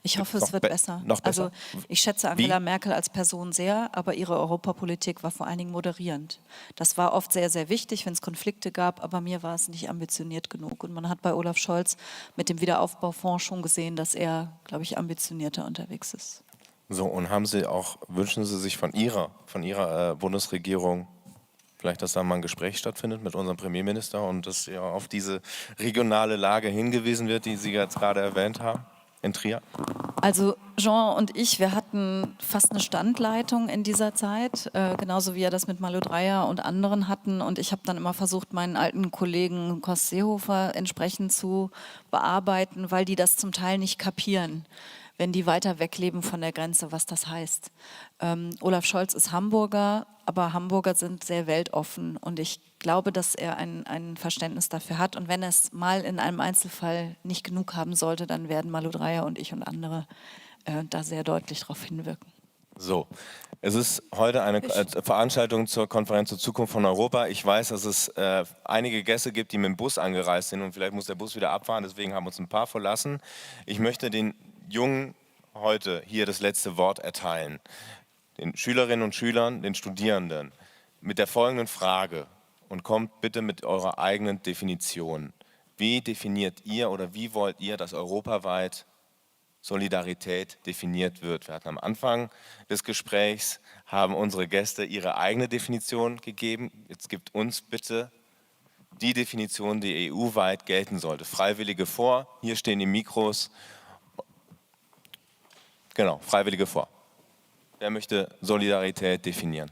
Ich hoffe, es wird besser. Noch besser? Also ich schätze Angela Merkel als Person sehr, aber ihre Europapolitik war vor allen Dingen moderierend. Das war oft sehr, sehr wichtig, wenn es Konflikte gab, aber mir war es nicht ambitioniert genug. Und man hat bei Olaf Scholz mit dem Wiederaufbaufonds schon gesehen, dass er, glaube ich, ambitionierter unterwegs ist. So, und wünschen Sie sich von Ihrer Bundesregierung vielleicht, dass da mal ein Gespräch stattfindet mit unserem Premierminister und dass ja auf diese regionale Lage hingewiesen wird, die Sie jetzt gerade erwähnt haben? In Trier? Also Jean und ich, wir hatten fast eine Standleitung in dieser Zeit, genauso wie er das mit Malu Dreyer und anderen hatten. Und ich habe dann immer versucht, meinen alten Kollegen Horst Seehofer entsprechend zu bearbeiten, weil die das zum Teil nicht kapieren, wenn die weiter wegleben von der Grenze, was das heißt. Olaf Scholz ist Hamburger, aber Hamburger sind sehr weltoffen und ich glaube, dass er ein Verständnis dafür hat. Und wenn er es mal in einem Einzelfall nicht genug haben sollte, dann werden Malu Dreyer und ich und andere da sehr deutlich darauf hinwirken. So, es ist heute eine Veranstaltung zur Konferenz zur Zukunft von Europa. Ich weiß, dass es einige Gäste gibt, die mit dem Bus angereist sind und vielleicht muss der Bus wieder abfahren, deswegen haben uns ein paar verlassen. Ich möchte den Jungen heute hier das letzte Wort erteilen. Den Schülerinnen und Schülern, den Studierenden, mit der folgenden Frage und kommt bitte mit eurer eigenen Definition. Wie definiert ihr oder wie wollt ihr, dass europaweit Solidarität definiert wird? Wir hatten am Anfang des Gesprächs, haben unsere Gäste ihre eigene Definition gegeben. Jetzt gibt uns bitte die Definition, die EU-weit gelten sollte. Freiwillige vor, hier stehen die Mikros. Genau, Freiwillige vor. Wer möchte Solidarität definieren?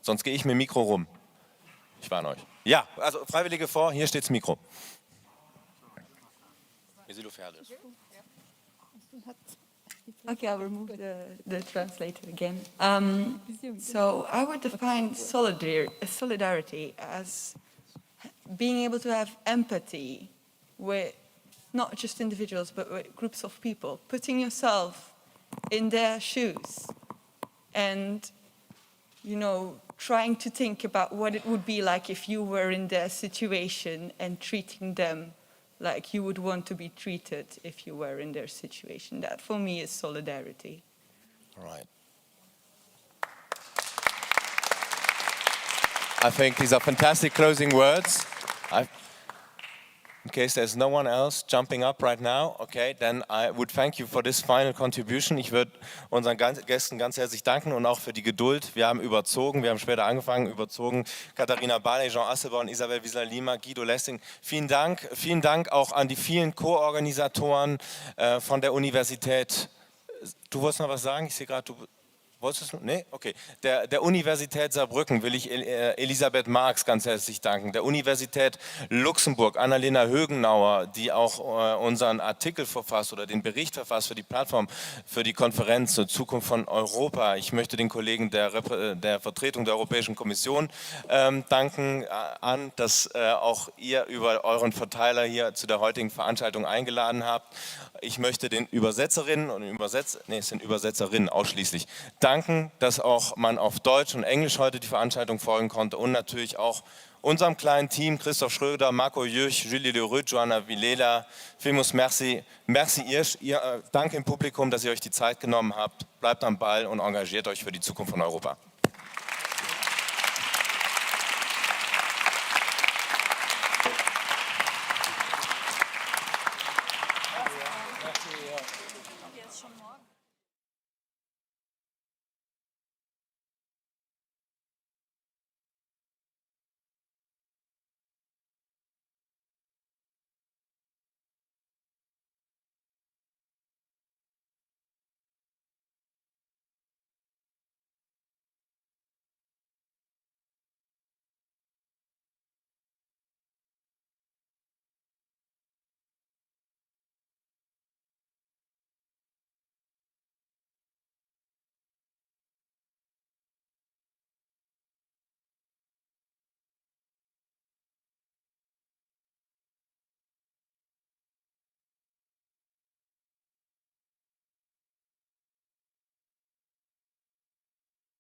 Sonst gehe ich mit dem Mikro rum. Ich warne euch. Ja, also Freiwillige vor, hier steht das Mikro. Okay, I'll remove the translator again. So I would define solidarity as being able to have empathy with not just individuals, but with groups of people, putting yourself in their shoes and, trying to think about what it would be like if you were in their situation and treating them like you would want to be treated if you were in their situation. That, for me, is solidarity. All right. I think these are fantastic closing words. In case there's no one else jumping up right now, okay, then I would thank you for this final contribution. Ich würde unseren Gästen ganz herzlich danken und auch für die Geduld. Wir haben überzogen, wir haben später angefangen, überzogen. Katharina Barley, Jean Asselborn, Isabel Wieser-Lima, Guido Lessing. Vielen Dank auch an die vielen Co-Organisatoren von der Universität. Du wolltest noch was sagen? Ich sehe gerade, du... Wolltest du? Nee? Okay. Der Universität Saarbrücken will ich Elisabeth Marx ganz herzlich danken. Der Universität Luxemburg, Annalena Högenauer, die auch unseren Artikel verfasst oder den Bericht verfasst für die Plattform, für die Konferenz zur Zukunft von Europa. Ich möchte den Kollegen der Vertretung der Europäischen Kommission danken, dass auch ihr über euren Verteiler hier zu der heutigen Veranstaltung eingeladen habt. Ich möchte den Übersetzerinnen und es sind Übersetzerinnen ausschließlich, danken, dass auch man auf Deutsch und Englisch heute die Veranstaltung folgen konnte und natürlich auch unserem kleinen Team, Christoph Schröder, Marco Jürch, Julie Leroux, Joanna Vilela, Famous Merci, danke im Publikum, dass ihr euch die Zeit genommen habt, bleibt am Ball und engagiert euch für die Zukunft von Europa.